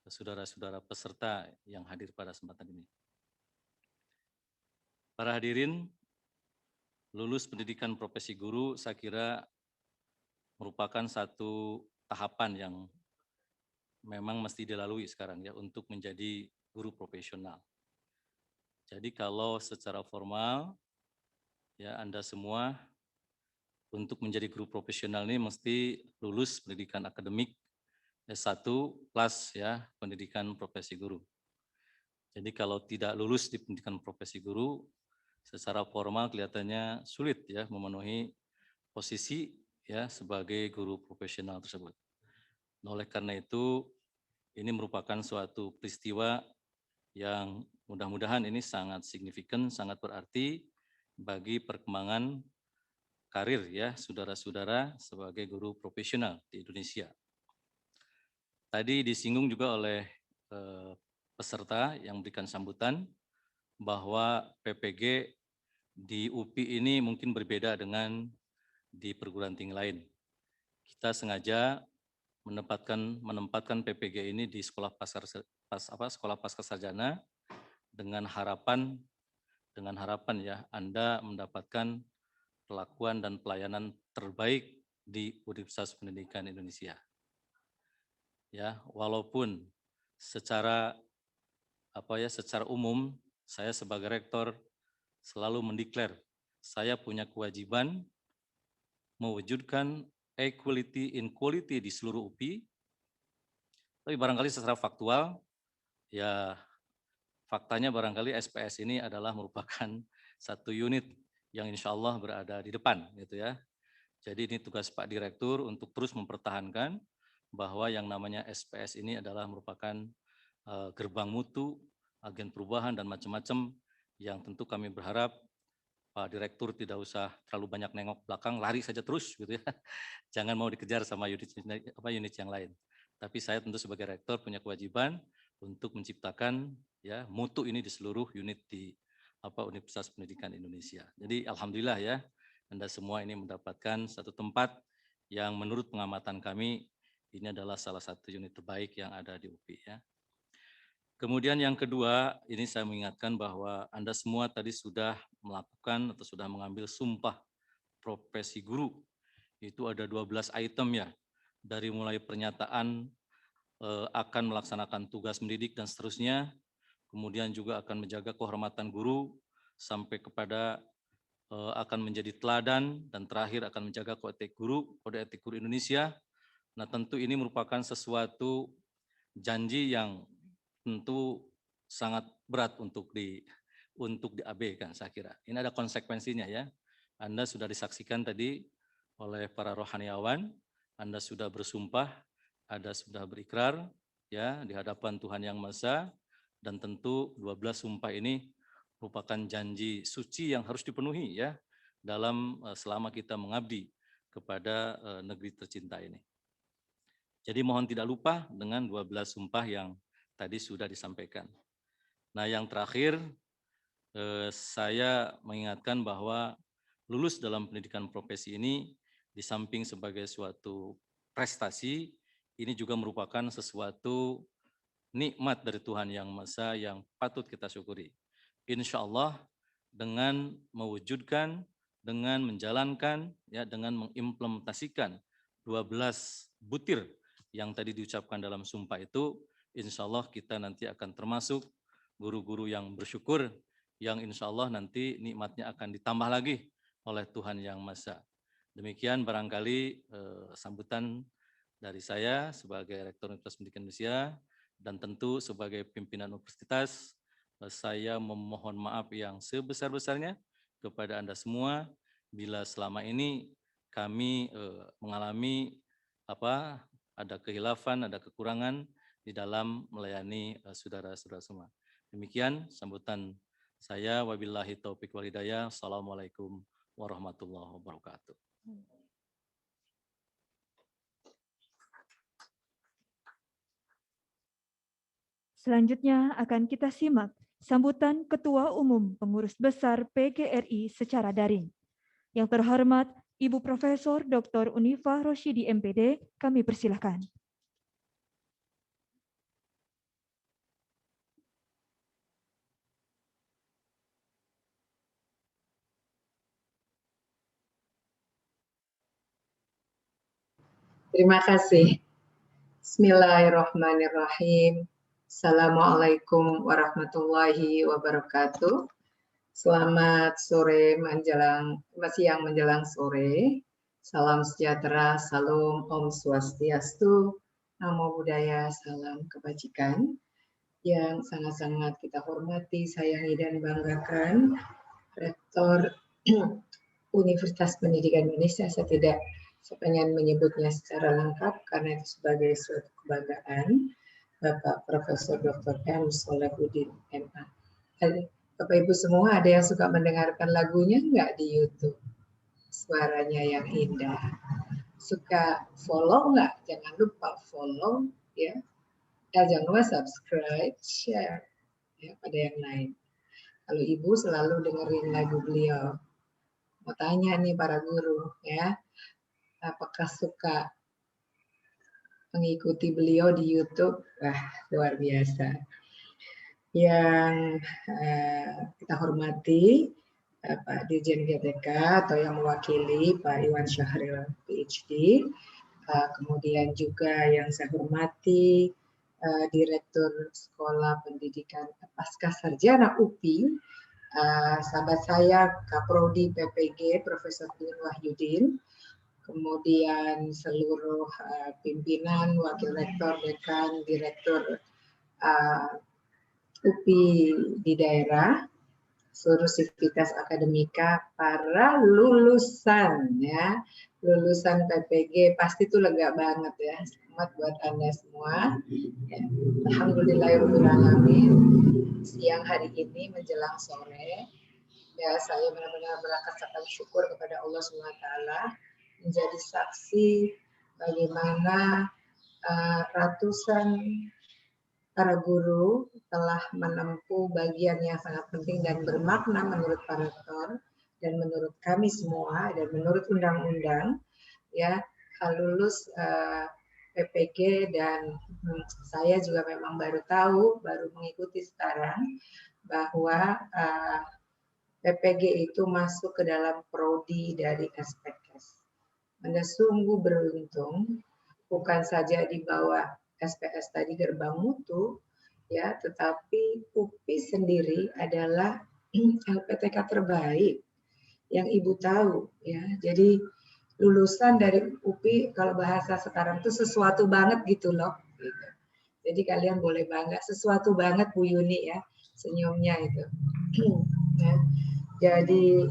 saudara-saudara peserta yang hadir pada kesempatan ini. Para hadirin, lulus pendidikan profesi guru saya kira merupakan satu tahapan yang memang mesti dilalui sekarang ya untuk menjadi guru profesional. Jadi kalau secara formal ya Anda semua untuk menjadi guru profesional ini mesti lulus pendidikan akademik S1 plus ya pendidikan profesi guru. Jadi kalau tidak lulus di pendidikan profesi guru secara formal kelihatannya sulit ya memenuhi posisi ya sebagai guru profesional tersebut. Oleh karena itu, ini merupakan suatu peristiwa yang mudah-mudahan ini sangat signifikan, sangat berarti bagi perkembangan karir ya saudara-saudara sebagai guru profesional di Indonesia. Tadi disinggung juga oleh peserta yang memberikan sambutan bahwa PPG di UPI ini mungkin berbeda dengan di perguruan tinggi lain. Kita sengaja menempatkan PPG ini di sekolah pasca sarjana dengan harapan ya Anda mendapatkan perlakuan dan pelayanan terbaik di Universitas Pendidikan Indonesia. Ya, walaupun secara umum saya sebagai rektor selalu mendeklar saya punya kewajiban mewujudkan equality in quality di seluruh UPI, tapi barangkali secara faktual, ya faktanya barangkali SPS ini adalah merupakan satu unit yang insya Allah berada di depan, gitu ya. Jadi ini tugas Pak Direktur untuk terus mempertahankan bahwa yang namanya SPS ini adalah merupakan gerbang mutu, agen perubahan dan macam-macam yang tentu kami berharap Pak Direktur tidak usah terlalu banyak nengok belakang, lari saja terus gitu ya. Jangan mau dikejar sama unit yang lain. Tapi saya tentu sebagai rektor punya kewajiban untuk menciptakan ya mutu ini di seluruh unit di Universitas Pendidikan Indonesia. Jadi alhamdulillah ya Anda semua ini mendapatkan satu tempat yang menurut pengamatan kami ini adalah salah satu unit terbaik yang ada di UPI ya. Kemudian yang kedua, ini saya mengingatkan bahwa Anda semua tadi sudah melakukan atau sudah mengambil sumpah profesi guru. Itu ada 12 item ya, dari mulai pernyataan akan melaksanakan tugas mendidik dan seterusnya, kemudian juga akan menjaga kehormatan guru, sampai kepada akan menjadi teladan, dan terakhir akan menjaga kode etik guru Indonesia. Nah tentu ini merupakan sesuatu janji yang tentu sangat berat untuk diabaikan saya kira. Ini ada konsekuensinya ya. Anda sudah disaksikan tadi oleh para rohaniawan, Anda sudah bersumpah, Anda sudah berikrar ya di hadapan Tuhan Yang Maha Esa, dan tentu 12 sumpah ini merupakan janji suci yang harus dipenuhi ya dalam selama kita mengabdi kepada negeri tercinta ini. Jadi mohon tidak lupa dengan 12 sumpah yang tadi sudah disampaikan. Nah yang terakhir, saya mengingatkan bahwa lulus dalam pendidikan profesi ini di samping sebagai suatu prestasi, ini juga merupakan sesuatu nikmat dari Tuhan Yang Maha Esa yang patut kita syukuri. Insya Allah dengan mewujudkan, dengan menjalankan, ya, dengan mengimplementasikan 12 butir yang tadi diucapkan dalam sumpah itu, insya Allah kita nanti akan termasuk guru-guru yang bersyukur, yang insya Allah nanti nikmatnya akan ditambah lagi oleh Tuhan Yang Maha Esa. Demikian barangkali sambutan dari saya sebagai Rektor Universitas Pendidikan Indonesia, dan tentu sebagai pimpinan universitas, saya memohon maaf yang sebesar-besarnya kepada Anda semua bila selama ini kami mengalami ada kehilafan, ada kekurangan di dalam melayani saudara-saudara semua. Demikian sambutan saya, wabillahi taufik wal hidayah. Assalamualaikum warahmatullahi wabarakatuh. Selanjutnya akan kita simak sambutan Ketua Umum Pengurus Besar PGRI secara daring. Yang terhormat Ibu Profesor Dr. Unifah Rosyidi MPD, kami persilahkan. Terima kasih. Bismillahirrahmanirrahim. Assalamualaikum warahmatullahi wabarakatuh. Selamat sore siang menjelang sore. Salam sejahtera, salam Om Swastiastu, Namo Buddhaya, salam kebajikan. Yang sangat-sangat kita hormati, sayangi dan banggakan Rektor Universitas Pendidikan Indonesia. Saya pengen menyebutnya secara lengkap karena itu sebagai suatu kebanggaan, Bapak Profesor Dr. M. Solehuddin MA. Bapak Ibu semua, ada yang suka mendengarkan lagunya nggak di YouTube? Suaranya yang indah. Suka follow nggak? Jangan lupa follow ya. Jangan lupa subscribe, share ya pada yang lain. Kalau Ibu selalu dengerin lagu beliau. Mau tanya nih para guru ya. Apakah suka mengikuti beliau di YouTube? Wah, luar biasa. Yang kita hormati Pak Dirjen GTK atau yang mewakili Pak Iwan Syahril PhD. Kemudian juga yang saya hormati Direktur Sekolah Pendidikan Pascasarjana UPI, sahabat saya Kaprodi PPG Profesor Din Wahyudin. Kemudian seluruh pimpinan, wakil rektor, dekan, direktur UPI di daerah, seluruh sivitas akademika, para lulusan ya, lulusan PPG pasti itu lega banget ya. Selamat buat Anda semua. Ya. Alhamdulillahirrahmanirrahim. Siang hari ini menjelang sore, ya saya benar-benar berangkat syukur kepada Allah SWT. Menjadi saksi bagaimana ratusan para guru telah menempuh bagian yang sangat penting dan bermakna menurut para rektor dan menurut kami semua dan menurut undang-undang ya lulus PPG, dan saya juga memang baru mengikuti sekarang bahwa PPG itu masuk ke dalam prodi dari SPKS. Anda sungguh beruntung, bukan saja di bawah SPS tadi gerbang mutu, ya, tetapi UPI sendiri adalah LPTK terbaik yang Ibu tahu, ya. Jadi lulusan dari UPI kalau bahasa sekarang itu sesuatu banget gitu loh. Gitu. Jadi kalian boleh bangga, sesuatu banget Bu Yuni ya, senyumnya itu. Ya. Jadi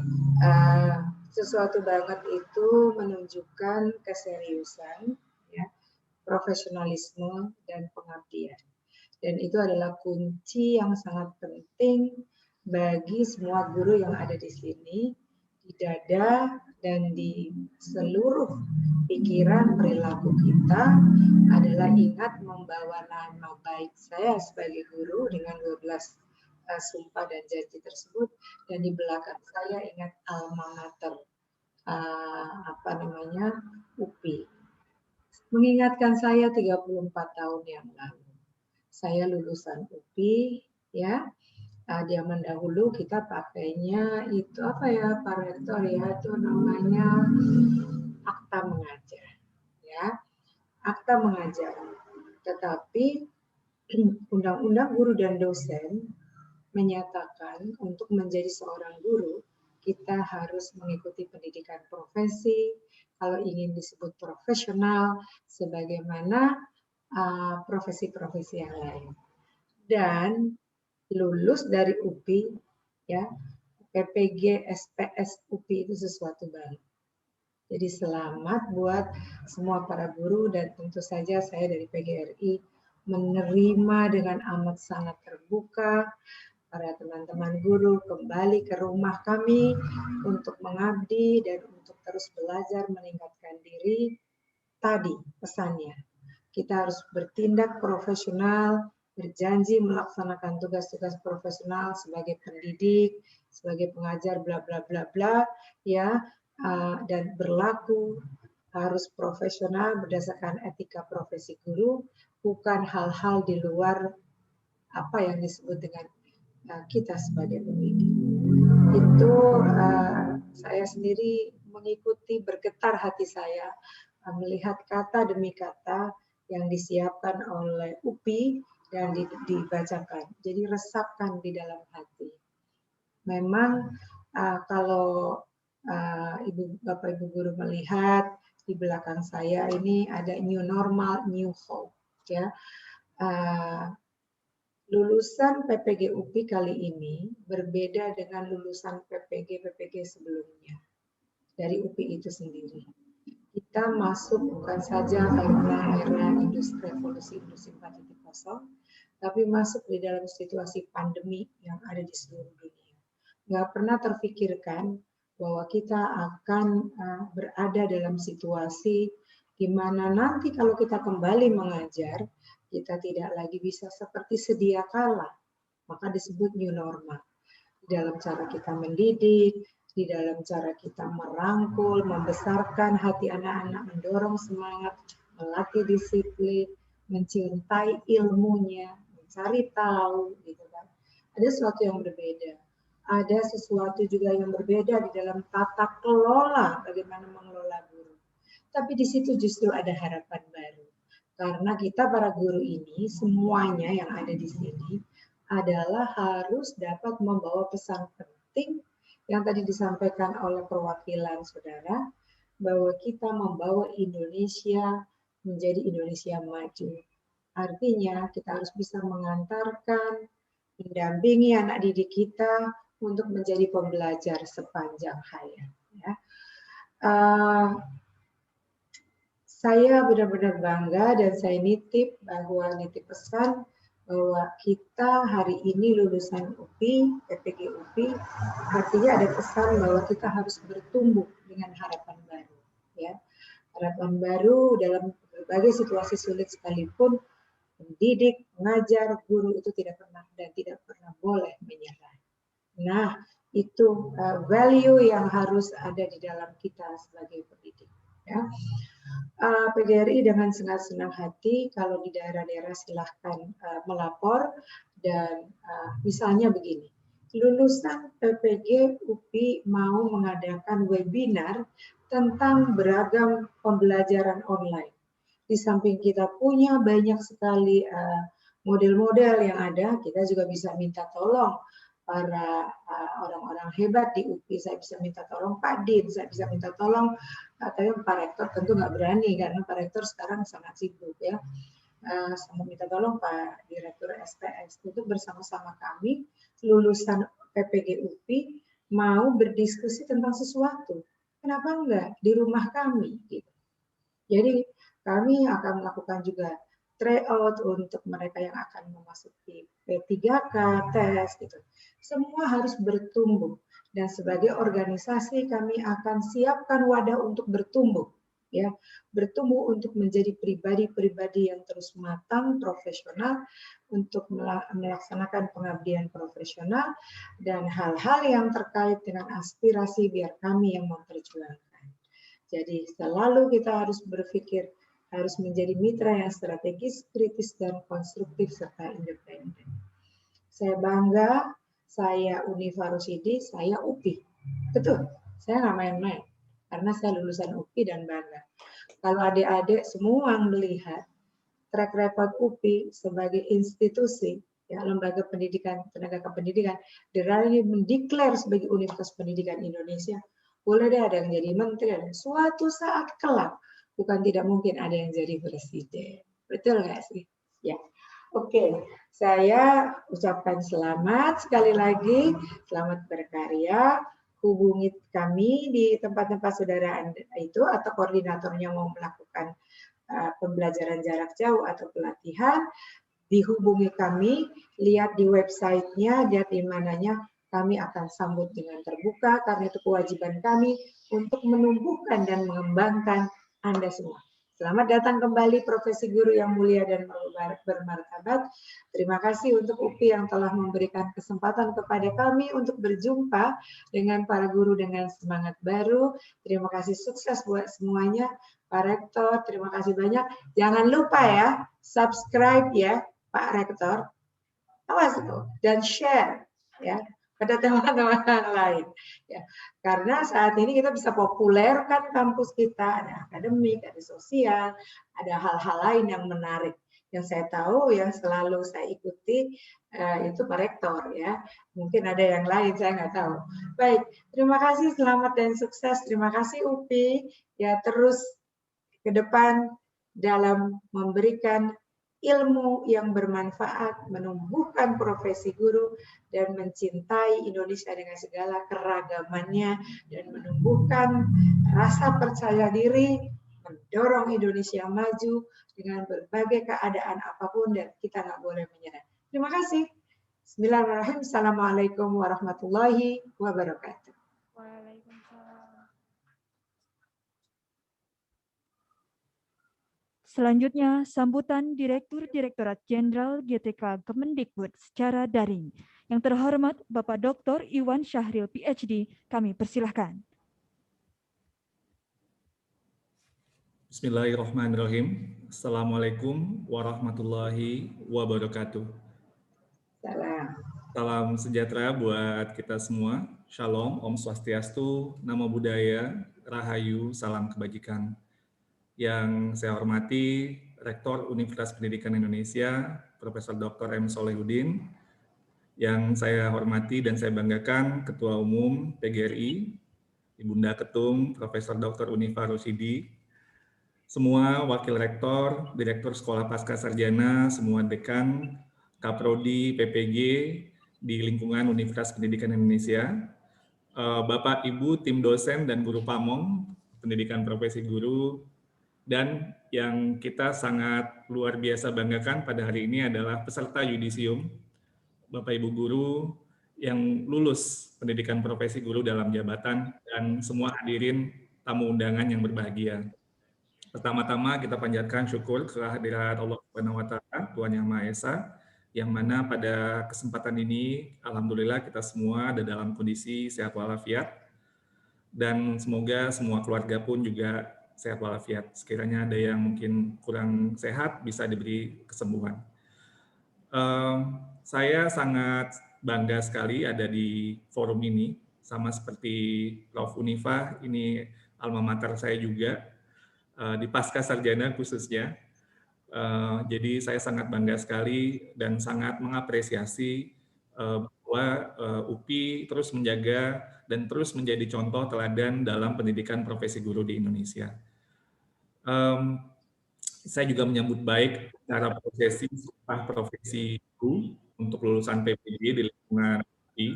sesuatu banget itu menunjukkan keseriusan, ya, profesionalisme dan pengabdian. Dan itu adalah kunci yang sangat penting bagi semua guru yang ada di sini, di dada dan di seluruh pikiran perilaku kita adalah ingat membawa nama baik saya sebagai guru dengan 12 sumpah dan janji tersebut, dan di belakang saya ingat alma mater UPI. Mengingatkan saya 34 tahun yang lalu. Saya lulusan UPI ya. Zaman dahulu kita pakainya itu apa ya Pak Rektor ya, itu namanya akta mengajar ya. Akta mengajar. Tetapi Undang-Undang Guru dan Dosen menyatakan untuk menjadi seorang guru kita harus mengikuti pendidikan profesi, kalau ingin disebut profesional, sebagaimana profesi-profesi yang lain. Dan lulus dari UPI, ya, PPG, SPS, UPI itu sesuatu banget. Jadi selamat buat semua para guru, dan tentu saja saya dari PGRI menerima dengan amat sangat terbuka para teman-teman guru kembali ke rumah kami untuk mengabdi dan untuk terus belajar meningkatkan diri. Tadi pesannya, kita harus bertindak profesional, berjanji melaksanakan tugas-tugas profesional sebagai pendidik, sebagai pengajar, bla bla bla bla, ya, dan berlaku harus profesional berdasarkan etika profesi guru, bukan hal-hal di luar apa yang disebut dengan kita sebagai pendidik. Itu saya sendiri mengikuti, bergetar hati saya melihat kata demi kata yang disiapkan oleh UPI dan dibacakan. Jadi resapkan di dalam hati. Memang kalau Bapak Ibu guru melihat di belakang saya ini ada new normal, new hope, ya. Lulusan PPG UPI kali ini berbeda dengan lulusan PPG sebelumnya dari UPI itu sendiri. Kita masuk bukan saja karena era industri revolusi industri 4.0, tapi masuk di dalam situasi pandemi yang ada di seluruh dunia. Nggak pernah terfikirkan bahwa kita akan berada dalam situasi di mana nanti kalau kita kembali mengajar, kita tidak lagi bisa seperti sedia kala, maka disebut new normal. Di dalam cara kita mendidik, di dalam cara kita merangkul, membesarkan hati anak-anak, mendorong semangat, melatih disiplin, mencintai ilmunya, mencari tahu, gitu kan. Ada sesuatu yang berbeda. Ada sesuatu juga yang berbeda di dalam tata kelola, bagaimana mengelola guru. Tapi di situ justru ada harapan baru. Karena kita para guru ini, semuanya yang ada di sini, adalah harus dapat membawa pesan penting yang tadi disampaikan oleh perwakilan saudara, bahwa kita membawa Indonesia menjadi Indonesia maju. Artinya kita harus bisa mengantarkan, mendampingi anak didik kita untuk menjadi pembelajar sepanjang hayat. Ya. Saya benar-benar bangga dan saya nitip pesan bahwa kita hari ini lulusan UPI, PPG UPI, artinya ada pesan bahwa kita harus bertumbuh dengan harapan baru. Ya. Harapan baru dalam berbagai situasi sulit sekalipun, pendidik, pengajar, guru itu tidak pernah dan tidak pernah boleh menyerah. Nah, itu value yang harus ada di dalam kita sebagai pendidik. Ya. PGRI dengan sangat senang hati kalau di daerah-daerah silahkan melapor, dan misalnya begini, lulusan PPG UPI mau mengadakan webinar tentang beragam pembelajaran online. Di samping kita punya banyak sekali model-model yang ada, kita juga bisa minta tolong para orang-orang hebat di UPI. Saya bisa minta tolong Pak Din, saya bisa minta tolong, tapi Pak Rektor tentu nggak berani karena Pak Rektor sekarang sangat sibuk, ya. Saya minta tolong Pak Direktur SPS untuk bersama-sama kami lulusan PPG UPI mau berdiskusi tentang sesuatu. Kenapa enggak di rumah kami? Gitu. Jadi kami akan melakukan juga tryout untuk mereka yang akan memasuki P3K, tes, gitu. Semua harus bertumbuh, dan sebagai organisasi kami akan siapkan wadah untuk bertumbuh, ya, bertumbuh untuk menjadi pribadi-pribadi yang terus matang, profesional, untuk melaksanakan pengabdian profesional dan hal-hal yang terkait dengan aspirasi biar kami yang memperjuangkan. Jadi selalu kita harus berpikir harus menjadi mitra yang strategis, kritis, dan konstruktif, serta independen. Saya bangga, saya Unifa Rusidi, saya UPI. Betul, saya nggak main-main, karena saya lulusan UPI dan bangga. Kalau adik-adik semua melihat track record UPI sebagai institusi, ya, lembaga pendidikan, tenaga kependidikan, dirani mendeklar sebagai Universitas Pendidikan Indonesia, boleh deh ada yang jadi menteri, suatu saat kelak, bukan tidak mungkin ada yang jadi presiden. Betul nggak sih? Ya. Oke, saya ucapkan selamat sekali lagi, selamat berkarya. hubungi kami di tempat-tempat saudara itu atau koordinatornya mau melakukan pembelajaran jarak jauh atau pelatihan, dihubungi kami, lihat di websitenya, lihat di mananya, kami akan sambut dengan terbuka karena itu kewajiban kami untuk menumbuhkan dan mengembangkan Anda semua. Selamat datang kembali profesi guru yang mulia dan bermartabat. Terima kasih untuk UPI yang telah memberikan kesempatan kepada kami untuk berjumpa dengan para guru dengan semangat baru. Terima kasih, sukses buat semuanya. Pak Rektor, terima kasih banyak. Jangan lupa ya, subscribe ya Pak Rektor. Awas tuh, dan share ya pada teman-teman lain. Ya, karena saat ini kita bisa populerkan kampus kita, ada akademik, ada sosial, ada hal-hal lain yang menarik. Yang saya tahu, yang selalu saya ikuti itu Pak Rektor ya. Mungkin ada yang lain, saya nggak tahu. Baik, terima kasih, selamat dan sukses. Terima kasih UPI ya, terus ke depan dalam memberikan ilmu yang bermanfaat, menumbuhkan profesi guru, dan mencintai Indonesia dengan segala keragamannya, dan menumbuhkan rasa percaya diri, mendorong Indonesia maju dengan berbagai keadaan apapun, dan kita nggak boleh menyerah. Terima kasih. Bismillahirrahmanirrahim. Assalamualaikum warahmatullahi wabarakatuh. Selanjutnya, sambutan Direktur Direktorat Jenderal GTK Kemendikbud secara daring. Yang terhormat Bapak Dr. Iwan Syahril, PhD, kami persilahkan. Bismillahirrahmanirrahim. Assalamualaikum warahmatullahi wabarakatuh. Salam sejahtera buat kita semua. Shalom, Om Swastiastu, Namo Buddhaya, Rahayu, salam kebajikan. Yang saya hormati Rektor Universitas Pendidikan Indonesia, Profesor Dr. M. Solehudin. Yang saya hormati dan saya banggakan Ketua Umum PGRI, Ibunda Ketum, Profesor Dr. Unifa Rusidi, semua Wakil Rektor, Direktur Sekolah Pasca Sarjana, semua Dekan, Kaprodi, PPG di lingkungan Universitas Pendidikan Indonesia, Bapak, Ibu, tim dosen dan guru pamong, pendidikan profesi guru, dan yang kita sangat luar biasa banggakan pada hari ini adalah peserta yudisium, Bapak Ibu guru yang lulus pendidikan profesi guru dalam jabatan, dan semua hadirin tamu undangan yang berbahagia. Pertama-tama kita panjatkan syukur kehadirat Allah Subhanahu wa Ta'ala, Tuhan Yang Maha Esa, yang mana pada kesempatan ini alhamdulillah kita semua ada dalam kondisi sehat walafiat, dan semoga semua keluarga pun juga sehat walafiat. Sekiranya ada yang mungkin kurang sehat, bisa diberi kesembuhan. Saya sangat bangga sekali ada di forum ini, sama seperti Prof. Unifa, ini alma mater saya juga, di Pasca Sarjana khususnya. Jadi saya sangat bangga sekali dan sangat mengapresiasi bahwa UPI terus menjaga dan terus menjadi contoh teladan dalam pendidikan profesi guru di Indonesia. Saya juga menyambut baik cara prosesi sumpah profesi guru untuk lulusan PPG di lingkungan UPI.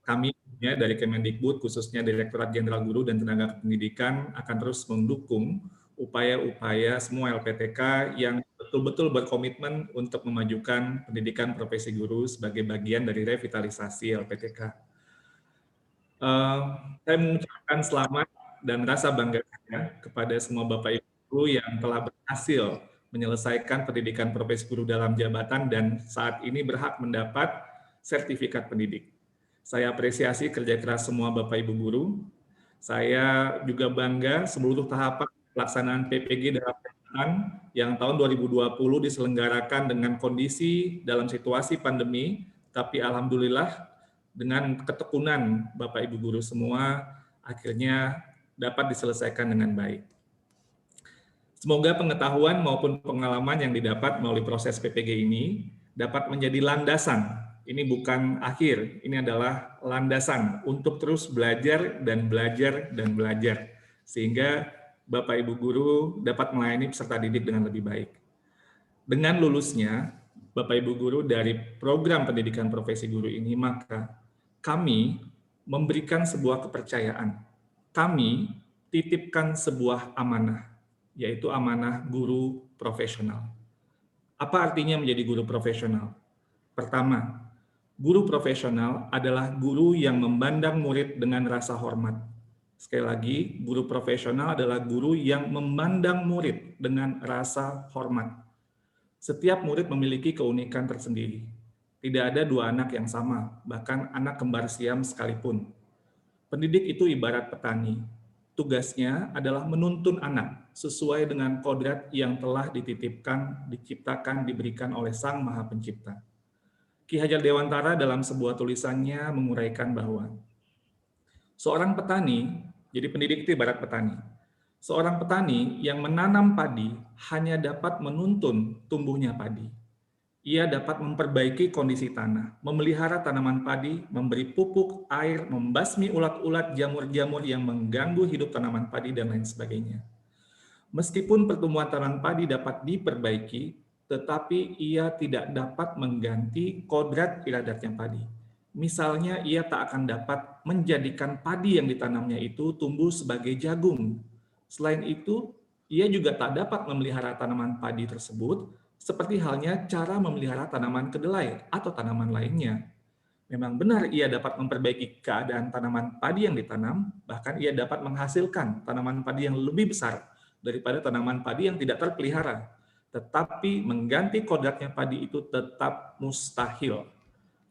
Kami dari Kemendikbud, khususnya Direktorat Jenderal Guru dan Tenaga Pendidikan, akan terus mendukung upaya-upaya semua LPTK yang betul-betul berkomitmen untuk memajukan pendidikan profesi guru sebagai bagian dari revitalisasi LPTK. Saya mengucapkan selamat dan rasa bangga saya kepada semua Bapak Ibu guru yang telah berhasil menyelesaikan pendidikan profesi guru dalam jabatan dan saat ini berhak mendapat sertifikat pendidik. Saya apresiasi kerja keras semua Bapak Ibu guru. Saya juga bangga seluruh tahapan pelaksanaan PPG dalam jabatan yang tahun 2020 diselenggarakan dengan kondisi dalam situasi pandemi, tapi alhamdulillah dengan ketekunan Bapak Ibu guru semua akhirnya dapat diselesaikan dengan baik. Semoga pengetahuan maupun pengalaman yang didapat melalui proses PPG ini dapat menjadi landasan. Ini bukan akhir, ini adalah landasan untuk terus belajar dan belajar dan belajar. Sehingga Bapak Ibu guru dapat melayani peserta didik dengan lebih baik. Dengan lulusnya Bapak Ibu guru dari program pendidikan profesi guru ini, maka kami memberikan sebuah kepercayaan. Kami titipkan sebuah amanah, yaitu amanah guru profesional. Apa artinya menjadi guru profesional? Pertama, guru profesional adalah guru yang memandang murid dengan rasa hormat. Sekali lagi, guru profesional adalah guru yang memandang murid dengan rasa hormat. Setiap murid memiliki keunikan tersendiri. Tidak ada dua anak yang sama, bahkan anak kembar siam sekalipun. Pendidik itu ibarat petani. Tugasnya adalah menuntun anak sesuai dengan kodrat yang telah dititipkan, diciptakan, diberikan oleh Sang Maha Pencipta. Ki Hajar Dewantara dalam sebuah tulisannya menguraikan bahwa seorang petani, jadi pendidik itu ibarat petani. Seorang petani yang menanam padi hanya dapat menuntun tumbuhnya padi. Ia dapat memperbaiki kondisi tanah, memelihara tanaman padi, memberi pupuk, air, membasmi ulat-ulat, jamur-jamur yang mengganggu hidup tanaman padi, dan lain sebagainya. Meskipun pertumbuhan tanaman padi dapat diperbaiki, tetapi ia tidak dapat mengganti kodrat iradatnya padi. Misalnya, ia tak akan dapat menjadikan padi yang ditanamnya itu tumbuh sebagai jagung. Selain itu, ia juga tak dapat memelihara tanaman padi tersebut, seperti halnya cara memelihara tanaman kedelai atau tanaman lainnya. Memang benar ia dapat memperbaiki keadaan tanaman padi yang ditanam, bahkan ia dapat menghasilkan tanaman padi yang lebih besar daripada tanaman padi yang tidak terpelihara. Tetapi mengganti kodratnya padi itu tetap mustahil.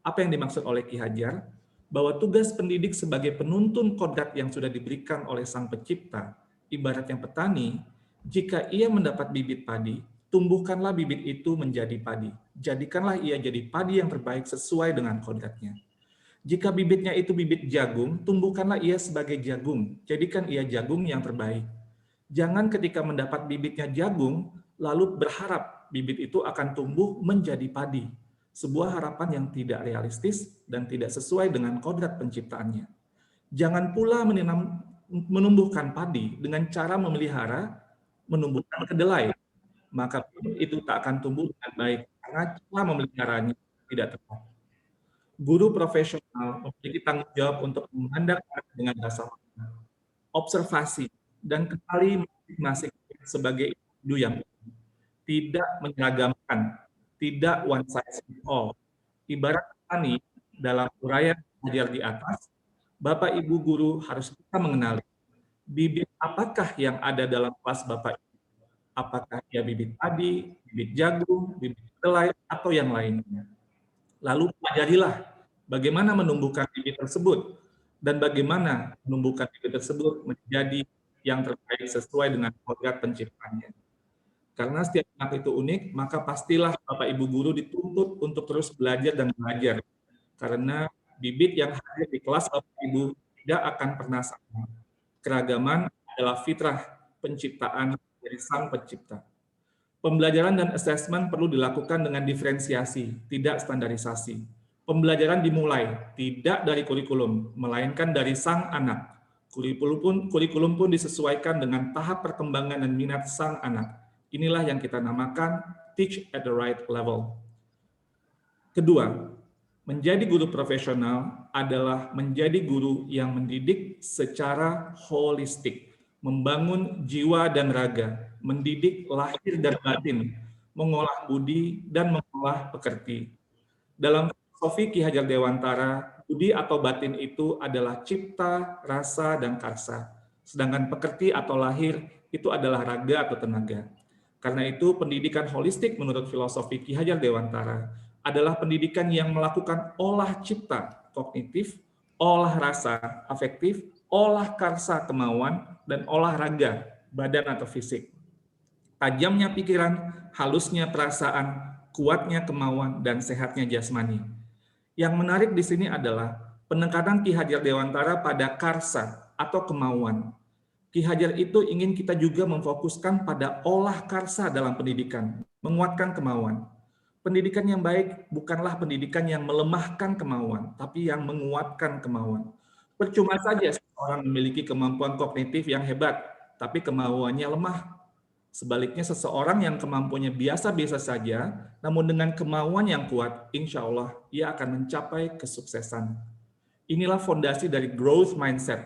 Apa yang dimaksud oleh Ki Hajar? Bahwa tugas pendidik sebagai penuntun kodrat yang sudah diberikan oleh Sang Pencipta, ibaratnya petani, jika ia mendapat bibit padi, tumbuhkanlah bibit itu menjadi padi. Jadikanlah ia jadi padi yang terbaik sesuai dengan kodratnya. Jika bibitnya itu bibit jagung, tumbuhkanlah ia sebagai jagung. Jadikan ia jagung yang terbaik. Jangan ketika mendapat bibitnya jagung, lalu berharap bibit itu akan tumbuh menjadi padi. Sebuah harapan yang tidak realistis dan tidak sesuai dengan kodrat penciptaannya. Jangan pula menumbuhkan padi dengan cara memelihara, menumbuhkan kedelai. Maka itu tak akan tumbuh dengan baik karena cara memeliharanya tidak tepat. Guru profesional memiliki tanggung jawab untuk memandang anak dengan rasa hormat, observasi, dan kenali masing-masing sebagai individu yang tidak menyeragamkan, tidak one size fits all. Ibarat petani dalam uraian Hajar di atas, Bapak Ibu guru harus bisa mengenali bibit apakah yang ada dalam kelas Bapak Ibu. Apakah ia bibit padi, bibit jagung, bibit kedelai, atau yang lainnya. Lalu pelajarilah bagaimana menumbuhkan bibit tersebut dan bagaimana menumbuhkan bibit tersebut menjadi yang terbaik sesuai dengan kodrat penciptaannya. Karena setiap anak itu unik, maka pastilah Bapak Ibu guru dituntut untuk terus belajar dan belajar. Karena bibit yang hadir di kelas Bapak Ibu tidak akan pernah sama. Keragaman adalah fitrah penciptaan dari Sang Pencipta. Pembelajaran dan asesmen perlu dilakukan dengan diferensiasi, tidak standarisasi. Pembelajaran dimulai tidak dari kurikulum, melainkan dari sang anak. Kurikulum pun disesuaikan dengan tahap perkembangan dan minat sang anak. Inilah yang kita namakan teach at the right level. Kedua, menjadi guru profesional adalah menjadi guru yang mendidik secara holistik, membangun jiwa dan raga, mendidik lahir dan batin, mengolah budi dan mengolah pekerti. Dalam filosofi Ki Hajar Dewantara, budi atau batin itu adalah cipta, rasa, dan karsa. Sedangkan pekerti atau lahir itu adalah raga atau tenaga. Karena itu pendidikan holistik menurut filosofi Ki Hajar Dewantara adalah pendidikan yang melakukan olah cipta, kognitif, olah rasa, afektif, olah karsa, kemauan, dan olahraga, badan atau fisik. Tajamnya pikiran, halusnya perasaan, kuatnya kemauan, dan sehatnya jasmani. Yang menarik di sini adalah penekanan Ki Hajar Dewantara pada karsa atau kemauan. Ki Hajar itu ingin kita juga memfokuskan pada olah karsa dalam pendidikan, menguatkan kemauan. Pendidikan yang baik bukanlah pendidikan yang melemahkan kemauan, tapi yang menguatkan kemauan. Percuma saja seseorang memiliki kemampuan kognitif yang hebat, tapi kemauannya lemah. Sebaliknya seseorang yang kemampuannya biasa-biasa saja, namun dengan kemauan yang kuat, insya Allah ia akan mencapai kesuksesan. Inilah fondasi dari growth mindset.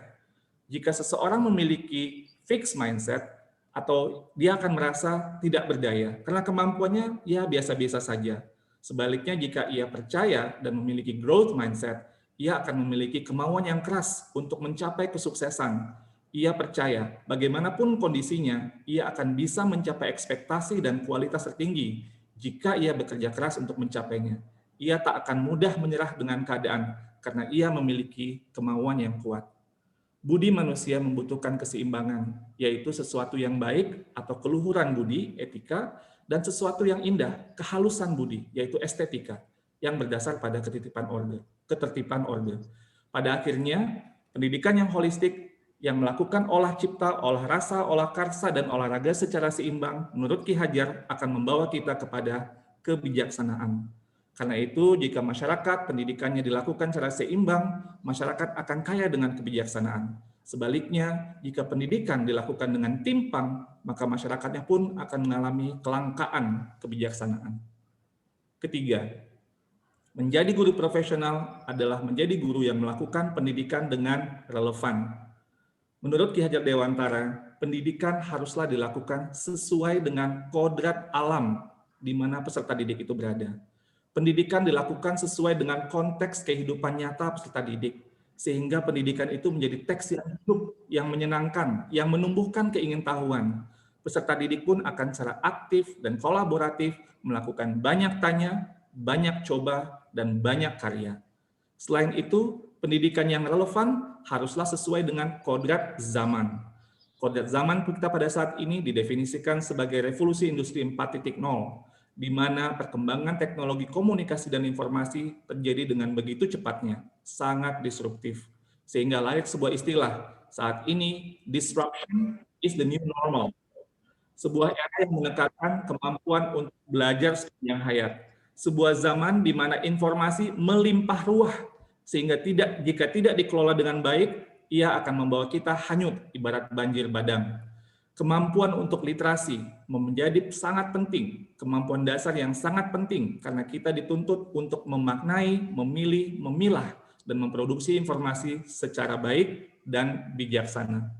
Jika seseorang memiliki fixed mindset, atau dia akan merasa tidak berdaya, karena kemampuannya ya biasa-biasa saja. Sebaliknya jika ia percaya dan memiliki growth mindset, ia akan memiliki kemauan yang keras untuk mencapai kesuksesan. Ia percaya bagaimanapun kondisinya, ia akan bisa mencapai ekspektasi dan kualitas tertinggi jika ia bekerja keras untuk mencapainya. Ia tak akan mudah menyerah dengan keadaan karena ia memiliki kemauan yang kuat. Budi manusia membutuhkan keseimbangan, yaitu sesuatu yang baik atau keluhuran budi, etika, dan sesuatu yang indah, kehalusan budi, yaitu estetika, yang berdasar pada ketertiban order. Pada akhirnya, pendidikan yang holistik yang melakukan olah cipta, olah rasa, olah karsa, dan olahraga secara seimbang, menurut Ki Hajar akan membawa kita kepada kebijaksanaan. Karena itu, jika masyarakat pendidikannya dilakukan secara seimbang, masyarakat akan kaya dengan kebijaksanaan. Sebaliknya, jika pendidikan dilakukan dengan timpang, maka masyarakatnya pun akan mengalami kelangkaan kebijaksanaan. Ketiga, menjadi guru profesional adalah menjadi guru yang melakukan pendidikan dengan relevan. Menurut Ki Hajar Dewantara, pendidikan haruslah dilakukan sesuai dengan kodrat alam di mana peserta didik itu berada. Pendidikan dilakukan sesuai dengan konteks kehidupan nyata peserta didik, sehingga pendidikan itu menjadi teks yang hidup, yang menyenangkan, yang menumbuhkan keingintahuan. Peserta didik pun akan secara aktif dan kolaboratif melakukan banyak tanya, banyak coba, dan banyak karya. Selain itu, pendidikan yang relevan haruslah sesuai dengan kodrat zaman. Kodrat zaman kita pada saat ini didefinisikan sebagai revolusi industri 4.0, di mana perkembangan teknologi komunikasi dan informasi terjadi dengan begitu cepatnya, sangat disruptif. Sehingga lahir sebuah istilah, saat ini disruption is the new normal. Sebuah era yang menekankan kemampuan untuk belajar sepanjang hayat. Sebuah zaman di mana informasi melimpah ruah, sehingga jika tidak dikelola dengan baik, ia akan membawa kita hanyut ibarat banjir bandang. Kemampuan untuk literasi menjadi sangat penting, kemampuan dasar yang sangat penting karena kita dituntut untuk memaknai, memilih, memilah, dan memproduksi informasi secara baik dan bijaksana.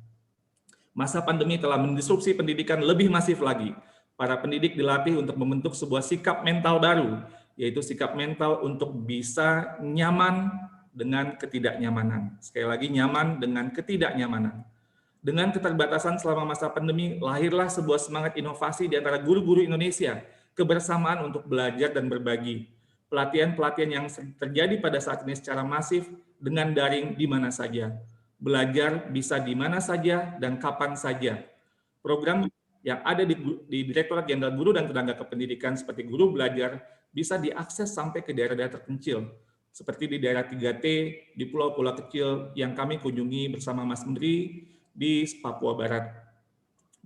Masa pandemi telah mendisrupsi pendidikan lebih masif lagi. Para pendidik dilatih untuk membentuk sebuah sikap mental baru, yaitu sikap mental untuk bisa nyaman dengan ketidaknyamanan. Sekali lagi, nyaman dengan ketidaknyamanan. Dengan keterbatasan selama masa pandemi, lahirlah sebuah semangat inovasi di antara guru-guru Indonesia, kebersamaan untuk belajar dan berbagi. Pelatihan-pelatihan yang terjadi pada saat ini secara masif dengan daring di mana saja. Belajar bisa di mana saja dan kapan saja. Program yang ada di Direktorat Jenderal Guru dan Tenaga Kependidikan seperti Guru Belajar bisa diakses sampai ke daerah-daerah terpencil, seperti di daerah 3T, di pulau-pulau kecil yang kami kunjungi bersama Mas Menteri, di Papua Barat.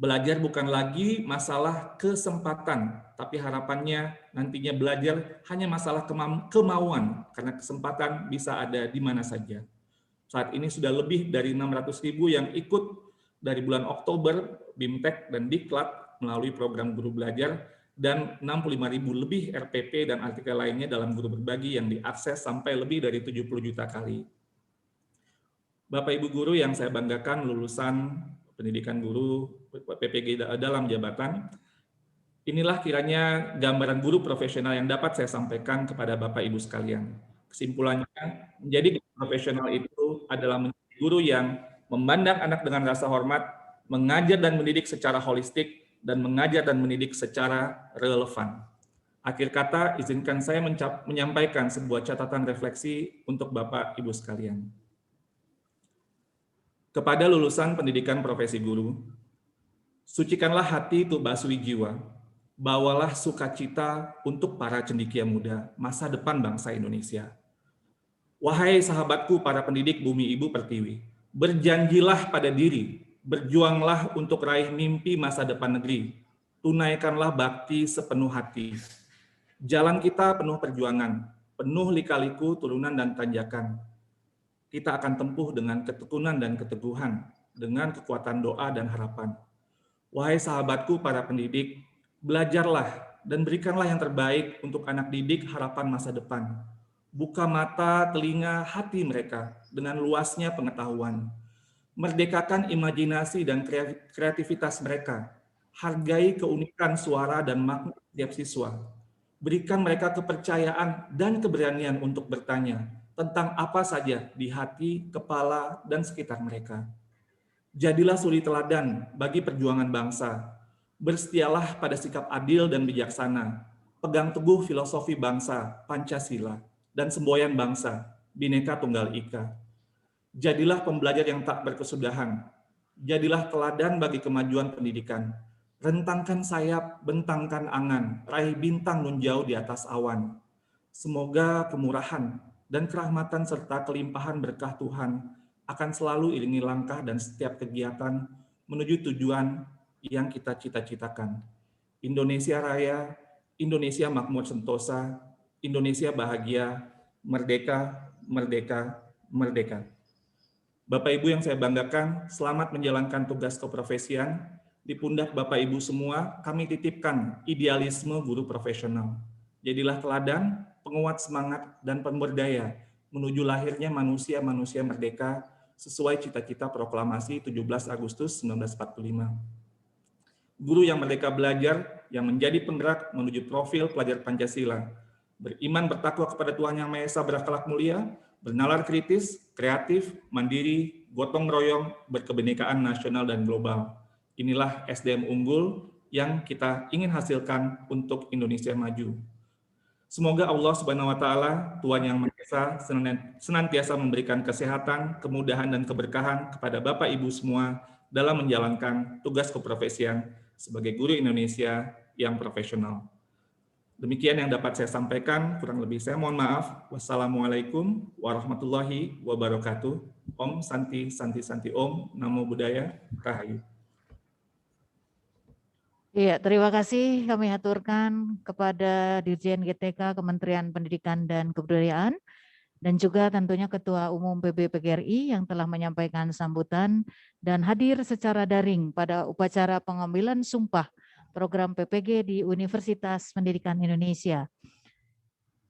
Belajar bukan lagi masalah kesempatan, tapi harapannya nantinya belajar hanya masalah kemauan, karena kesempatan bisa ada di mana saja. Saat ini sudah lebih dari 600.000 yang ikut dari bulan Oktober, BIMTEK dan Diklat melalui program Guru Belajar, dan 65.000 lebih RPP dan artikel lainnya dalam Guru Berbagi yang diakses sampai lebih dari 70 juta kali. Bapak Ibu Guru yang saya banggakan, lulusan pendidikan guru PPG dalam jabatan, inilah kiranya gambaran guru profesional yang dapat saya sampaikan kepada Bapak Ibu sekalian. Kesimpulannya, menjadi guru profesional itu adalah menjadi guru yang memandang anak dengan rasa hormat, mengajar dan mendidik secara holistik, dan mengajar dan mendidik secara relevan. Akhir kata, izinkan saya menyampaikan sebuah catatan refleksi untuk Bapak Ibu sekalian. Kepada lulusan pendidikan profesi guru, sucikanlah hati untuk basuhi jiwa, bawalah sukacita untuk para cendekia muda, masa depan bangsa Indonesia. Wahai sahabatku para pendidik bumi ibu pertiwi, berjanjilah pada diri, berjuanglah untuk raih mimpi masa depan negeri, tunaikanlah bakti sepenuh hati. Jalan kita penuh perjuangan, penuh lika-liku, turunan dan tanjakan. Kita akan tempuh dengan ketekunan dan keteguhan, dengan kekuatan doa dan harapan. Wahai sahabatku para pendidik, belajarlah dan berikanlah yang terbaik untuk anak didik harapan masa depan. Buka mata, telinga, hati mereka dengan luasnya pengetahuan. Merdekakan imajinasi dan kreativitas mereka. Hargai keunikan suara dan makna setiap siswa. Berikan mereka kepercayaan dan keberanian untuk bertanya tentang apa saja di hati, kepala, dan sekitar mereka. Jadilah suri teladan bagi perjuangan bangsa. Bersetialah pada sikap adil dan bijaksana. Pegang teguh filosofi bangsa, Pancasila, dan semboyan bangsa, Bhinneka Tunggal Ika. Jadilah pembelajar yang tak berkesudahan. Jadilah teladan bagi kemajuan pendidikan. Rentangkan sayap, bentangkan angan, raih bintang nun jauh di atas awan. Semoga kemurahan dan kerahmatan serta kelimpahan berkah Tuhan akan selalu iringi langkah dan setiap kegiatan menuju tujuan yang kita cita-citakan. Indonesia Raya, Indonesia makmur sentosa, Indonesia bahagia, merdeka, merdeka, merdeka. Bapak Ibu yang saya banggakan, selamat menjalankan tugas keprofesian. Di pundak Bapak Ibu semua, kami titipkan idealisme guru profesional. Jadilah teladan, penguat semangat, dan pemberdaya menuju lahirnya manusia-manusia merdeka sesuai cita-cita proklamasi 17 Agustus 1945. Guru yang merdeka belajar, yang menjadi penggerak menuju profil pelajar Pancasila, beriman bertakwa kepada Tuhan Yang Maha Esa, berakhlak mulia, bernalar kritis, kreatif, mandiri, gotong royong, berkebinekaan nasional dan global. Inilah SDM unggul yang kita ingin hasilkan untuk Indonesia maju. Semoga Allah Subhanahu wa Ta'ala, Tuhan Yang Maha Esa, senantiasa memberikan kesehatan, kemudahan, dan keberkahan kepada Bapak Ibu semua dalam menjalankan tugas keprofesian sebagai guru Indonesia yang profesional. Demikian yang dapat saya sampaikan, kurang lebih saya mohon maaf. Wassalamualaikum warahmatullahi wabarakatuh. Om Santi Santi Santi Om, Namo Buddhaya, Rahayu. Iya, terima kasih kami aturkan kepada Dirjen GTK Kementerian Pendidikan dan Kebudayaan dan juga tentunya Ketua Umum PB PGRI yang telah menyampaikan sambutan dan hadir secara daring pada upacara pengambilan sumpah program PPG di Universitas Pendidikan Indonesia.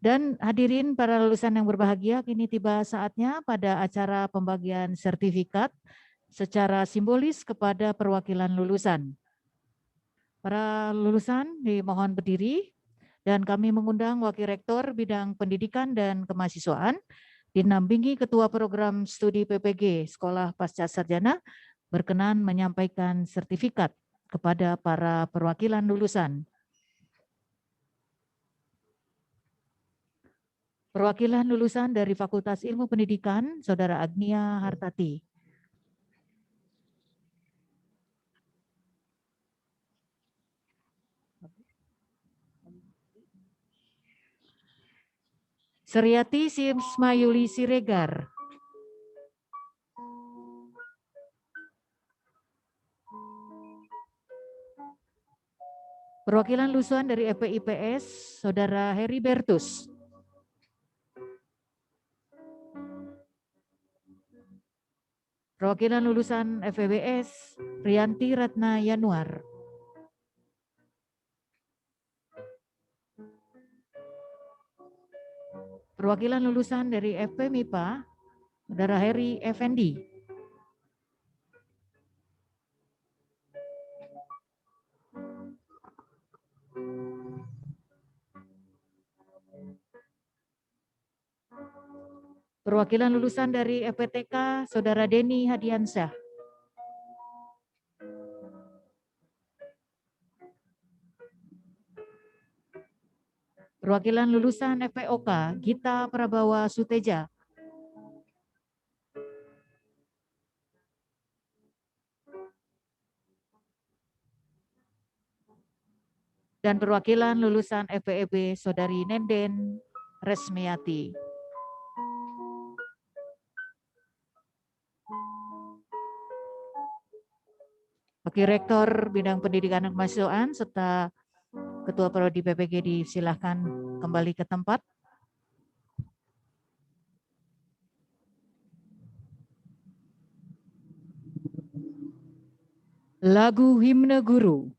Dan hadirin para lulusan yang berbahagia, kini tiba saatnya pada acara pembagian sertifikat secara simbolis kepada perwakilan lulusan. Para lulusan dimohon berdiri dan kami mengundang Wakil Rektor Bidang Pendidikan dan Kemahasiswaan dinampingi Ketua Program Studi PPG Sekolah Pasca Sarjana berkenan menyampaikan sertifikat kepada para perwakilan lulusan. Perwakilan lulusan dari Fakultas Ilmu Pendidikan, Saudara Agnia Hartati. Seriati Sismayuli Siregar. Perwakilan lulusan dari FPIPS, Saudara Heri Bertus. Perwakilan lulusan FEBS, Rianti Ratna Yanuar. Perwakilan lulusan dari FPMIPA, Saudara Heri Effendi. Perwakilan lulusan dari FPTK, Saudara Denny Hadiansyah. Perwakilan lulusan FPOK, Gita Prabawa Suteja. Dan perwakilan lulusan FPEB, Saudari Nenden Resmiati. Wakil Rektor Bidang Pendidikan dan Kemahasiswaan serta Ketua Prodi PPG disilahkan kembali ke tempat. Lagu Himne Guru.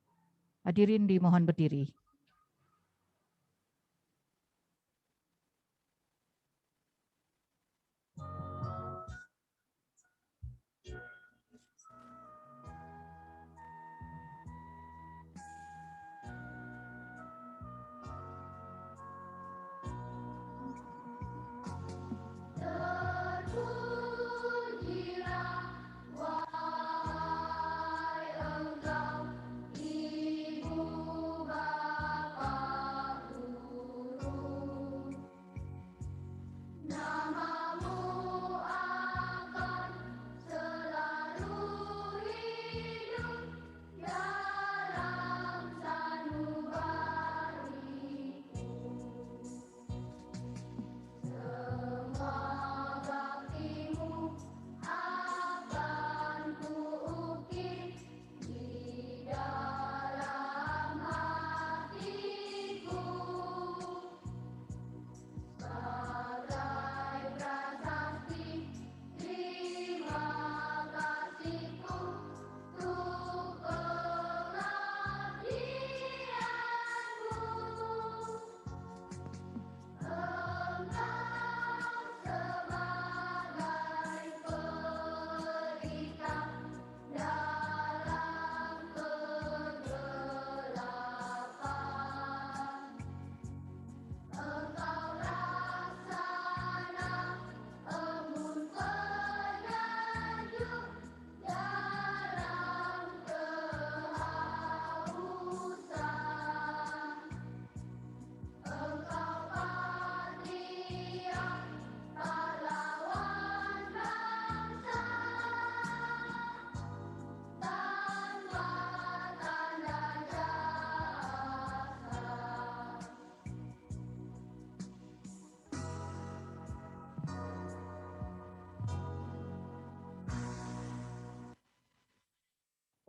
Hadirin dimohon berdiri.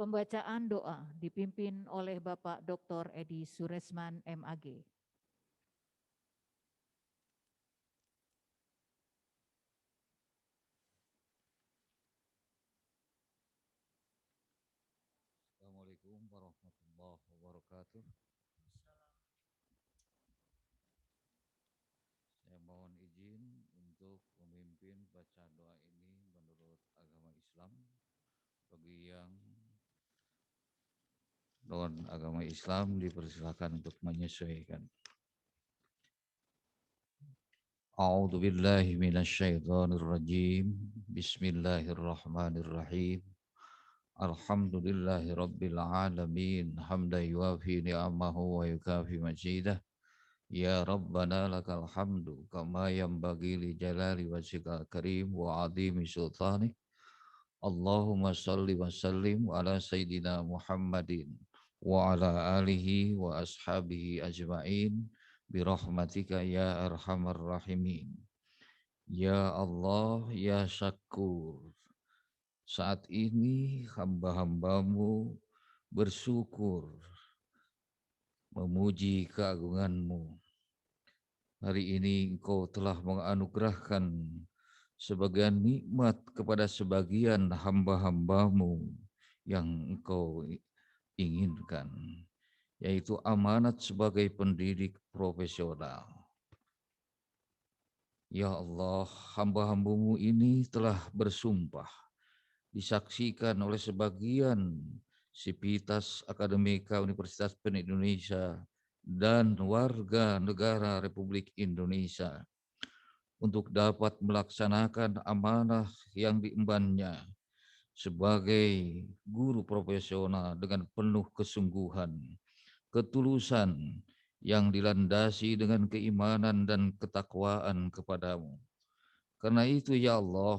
Pembacaan doa dipimpin oleh Bapak Dr. Edi Suresman, MAG. Assalamualaikum warahmatullahi wabarakatuh. Saya mohon izin untuk memimpin baca doa ini menurut agama Islam. Bagi yang non agama Islam dipersilakan untuk menyesuaikan. A'udzu billahi minasyaitonir rajim. Bismillahirrahmanirrahim. Alhamdulillahi rabbil alamin. Hamdan yuwafi ni'amahu wa yukafi majidah. Ya Rabbana lakal hamdu kama yanbaghi li jalali wajhikal karim wa azimi sultanik. Allahumma salli wa sallim ala sayyidina Muhammadin wa ala alihi wa ashabihi ajma'in birahmatika ya arhamar rahimin. Ya Allah, ya Syakur, saat ini hamba-hambamu bersyukur memuji keagungan-Mu. Hari ini Engkau telah menganugerahkan sebagian nikmat kepada sebagian hamba-hambamu yang Engkau inginkan, yaitu amanat sebagai pendidik profesional. Ya Allah, hamba-hambamu ini telah bersumpah, disaksikan oleh sebagian Sivitas Akademika Universitas Pendidikan Indonesia dan warga negara Republik Indonesia untuk dapat melaksanakan amanah yang diembannya sebagai guru profesional dengan penuh kesungguhan, ketulusan yang dilandasi dengan keimanan dan ketakwaan kepadamu. Karena itu ya Allah,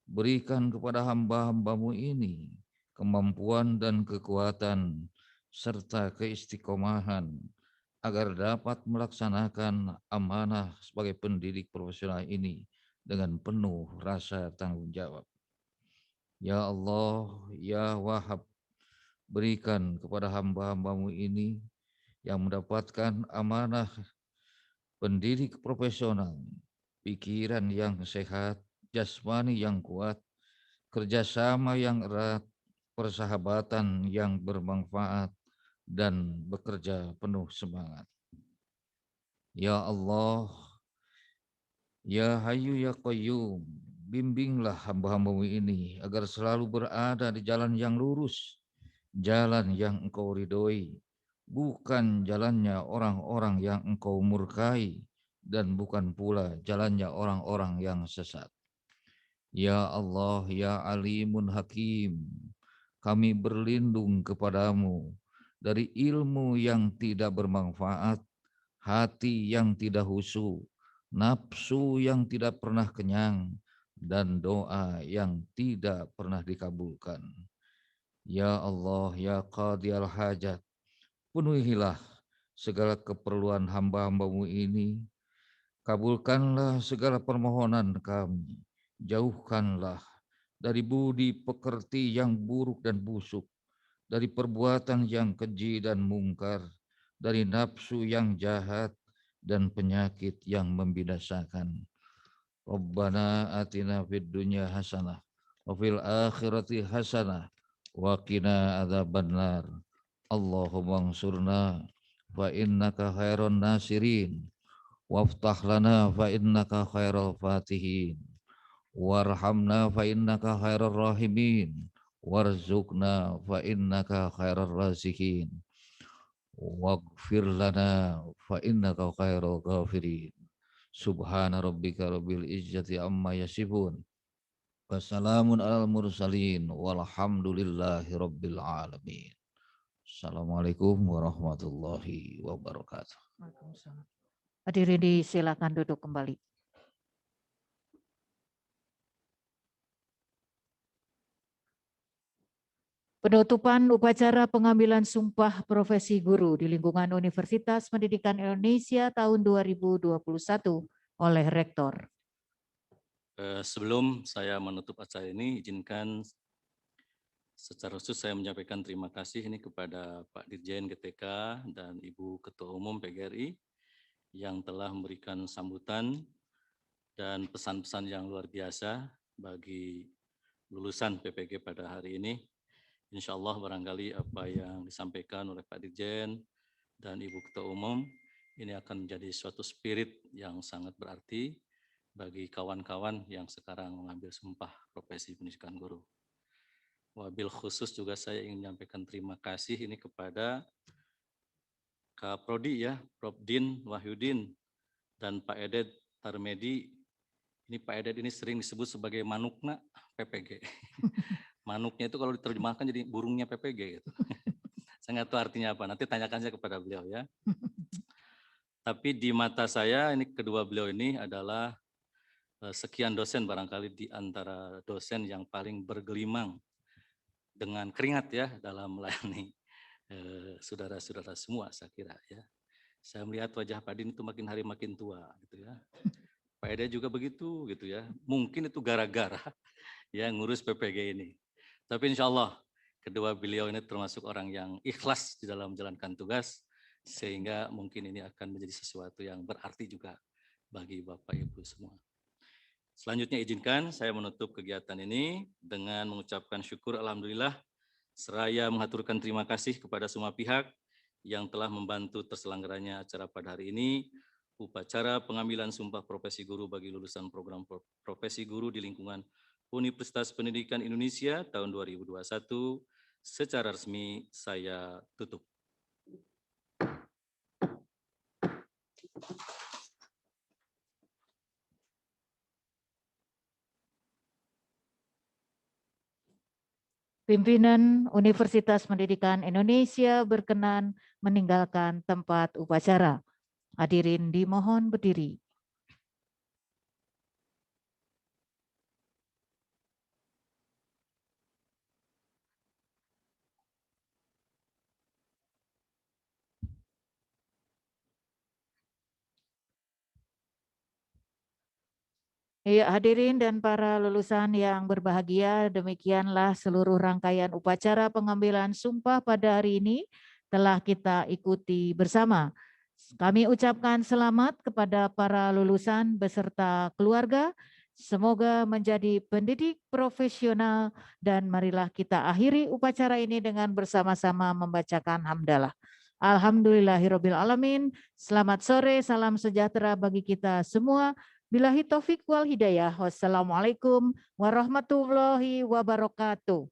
berikan kepada hamba-hambamu ini kemampuan dan kekuatan serta keistiqomahan agar dapat melaksanakan amanah sebagai pendidik profesional ini dengan penuh rasa tanggung jawab. Ya Allah, ya Wahhab, berikan kepada hamba-hambamu ini yang mendapatkan amanah pendidik profesional, pikiran yang sehat, jasmani yang kuat, kerjasama yang erat, persahabatan yang bermanfaat, dan bekerja penuh semangat. Ya Allah, ya Hayyu ya Qayyum, bimbinglah hamba-hambamu ini agar selalu berada di jalan yang lurus, jalan yang Engkau ridhoi, bukan jalannya orang-orang yang Engkau murkai, dan bukan pula jalannya orang-orang yang sesat. Ya Allah, ya Alimun Hakim, kami berlindung kepadamu dari ilmu yang tidak bermanfaat, hati yang tidak khusyuk, nafsu yang tidak pernah kenyang, dan doa yang tidak pernah dikabulkan. Ya Allah, ya Qadiyal Hajat, penuhilah segala keperluan hamba-hambamu ini, kabulkanlah segala permohonan kami, jauhkanlah dari budi pekerti yang buruk dan busuk, dari perbuatan yang keji dan mungkar, dari nafsu yang jahat dan penyakit yang membinasakan. Rabbana atina fid dunya hasanah wa fil akhirati hasanah wa qina adzabannar. Allahumma ansurna fa innaka khairun nasirin waftah lana fa innaka khairul fatihin warhamna fa innaka khairur rahimin warzuqna fa innaka khairur razikin waghfir lana fa innaka khairul ghafirin. Subhana rabbika rabbil izzati amma yasifun. Wassalamun alal mursalin walhamdulillahi rabbil alamin. Assalamualaikum warahmatullahi wabarakatuh. Waalaikumsalam. Hadirin disilakan duduk kembali. Penutupan upacara pengambilan sumpah profesi guru di lingkungan Universitas Pendidikan Indonesia tahun 2021 oleh Rektor. Sebelum saya menutup acara ini, izinkan Secara khusus saya menyampaikan terima kasih ini kepada Pak Dirjen GTK dan Ibu Ketua Umum PGRI yang telah memberikan sambutan dan pesan-pesan yang luar biasa bagi lulusan PPG pada hari ini. Insya Allah barangkali apa yang disampaikan oleh Pak Dirjen dan Ibu Ketua Umum ini akan menjadi suatu spirit yang sangat berarti bagi kawan-kawan yang sekarang mengambil sumpah profesi pendidikan guru. Wabil khusus juga saya ingin menyampaikan terima kasih ini kepada Kak Prodi ya, Prof. Din Wahyudin dan Pak Edet Tarmedi. Ini Pak Edet ini sering disebut sebagai manukna PPG. Manuknya itu kalau diterjemahkan jadi burungnya PPG gitu. Saya nggak tahu artinya apa, nanti tanyakan saja kepada beliau ya. Tapi di mata saya ini kedua beliau ini adalah sekian dosen barangkali di antara dosen yang paling bergelimang dengan keringat ya dalam melayani saudara-saudara semua saya kira ya. Saya melihat wajah Pak Din itu makin hari makin tua gitu ya. Pak Eda juga begitu gitu ya. Mungkin itu gara-gara ya ngurus PPG ini. Tapi insya Allah kedua beliau ini termasuk orang yang ikhlas di dalam menjalankan tugas sehingga mungkin ini akan menjadi sesuatu yang berarti juga bagi Bapak Ibu semua. Selanjutnya izinkan saya menutup kegiatan ini dengan mengucapkan syukur alhamdulillah seraya mengaturkan terima kasih kepada semua pihak yang telah membantu terselenggaranya acara pada hari ini, upacara pengambilan sumpah profesi guru bagi lulusan program profesi guru di lingkungan Universitas Pendidikan Indonesia tahun 2021 secara resmi saya tutup. Pimpinan Universitas Pendidikan Indonesia berkenan meninggalkan tempat upacara. Hadirin dimohon berdiri. Ya, hadirin dan para lulusan yang berbahagia, demikianlah seluruh rangkaian upacara pengambilan sumpah pada hari ini telah kita ikuti bersama. Kami ucapkan selamat kepada para lulusan beserta keluarga. Semoga menjadi pendidik profesional dan marilah kita akhiri upacara ini dengan bersama-sama membacakan hamdalah. Alhamdulillahirabbil alamin. Selamat sore, salam sejahtera bagi kita semua. Billahi taufik wal hidayah. Wassalamualaikum warahmatullahi wabarakatuh.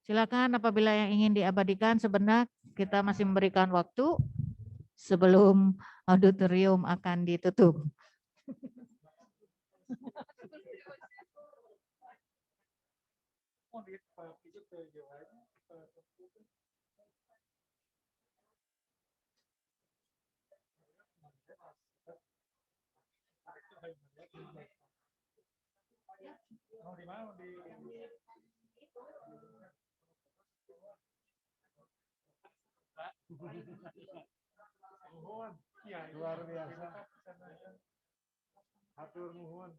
Silakan apabila yang ingin diabadikan sebentar, kita masih memberikan waktu sebelum auditorium akan ditutup. Luar biasa. Hatur nuhun.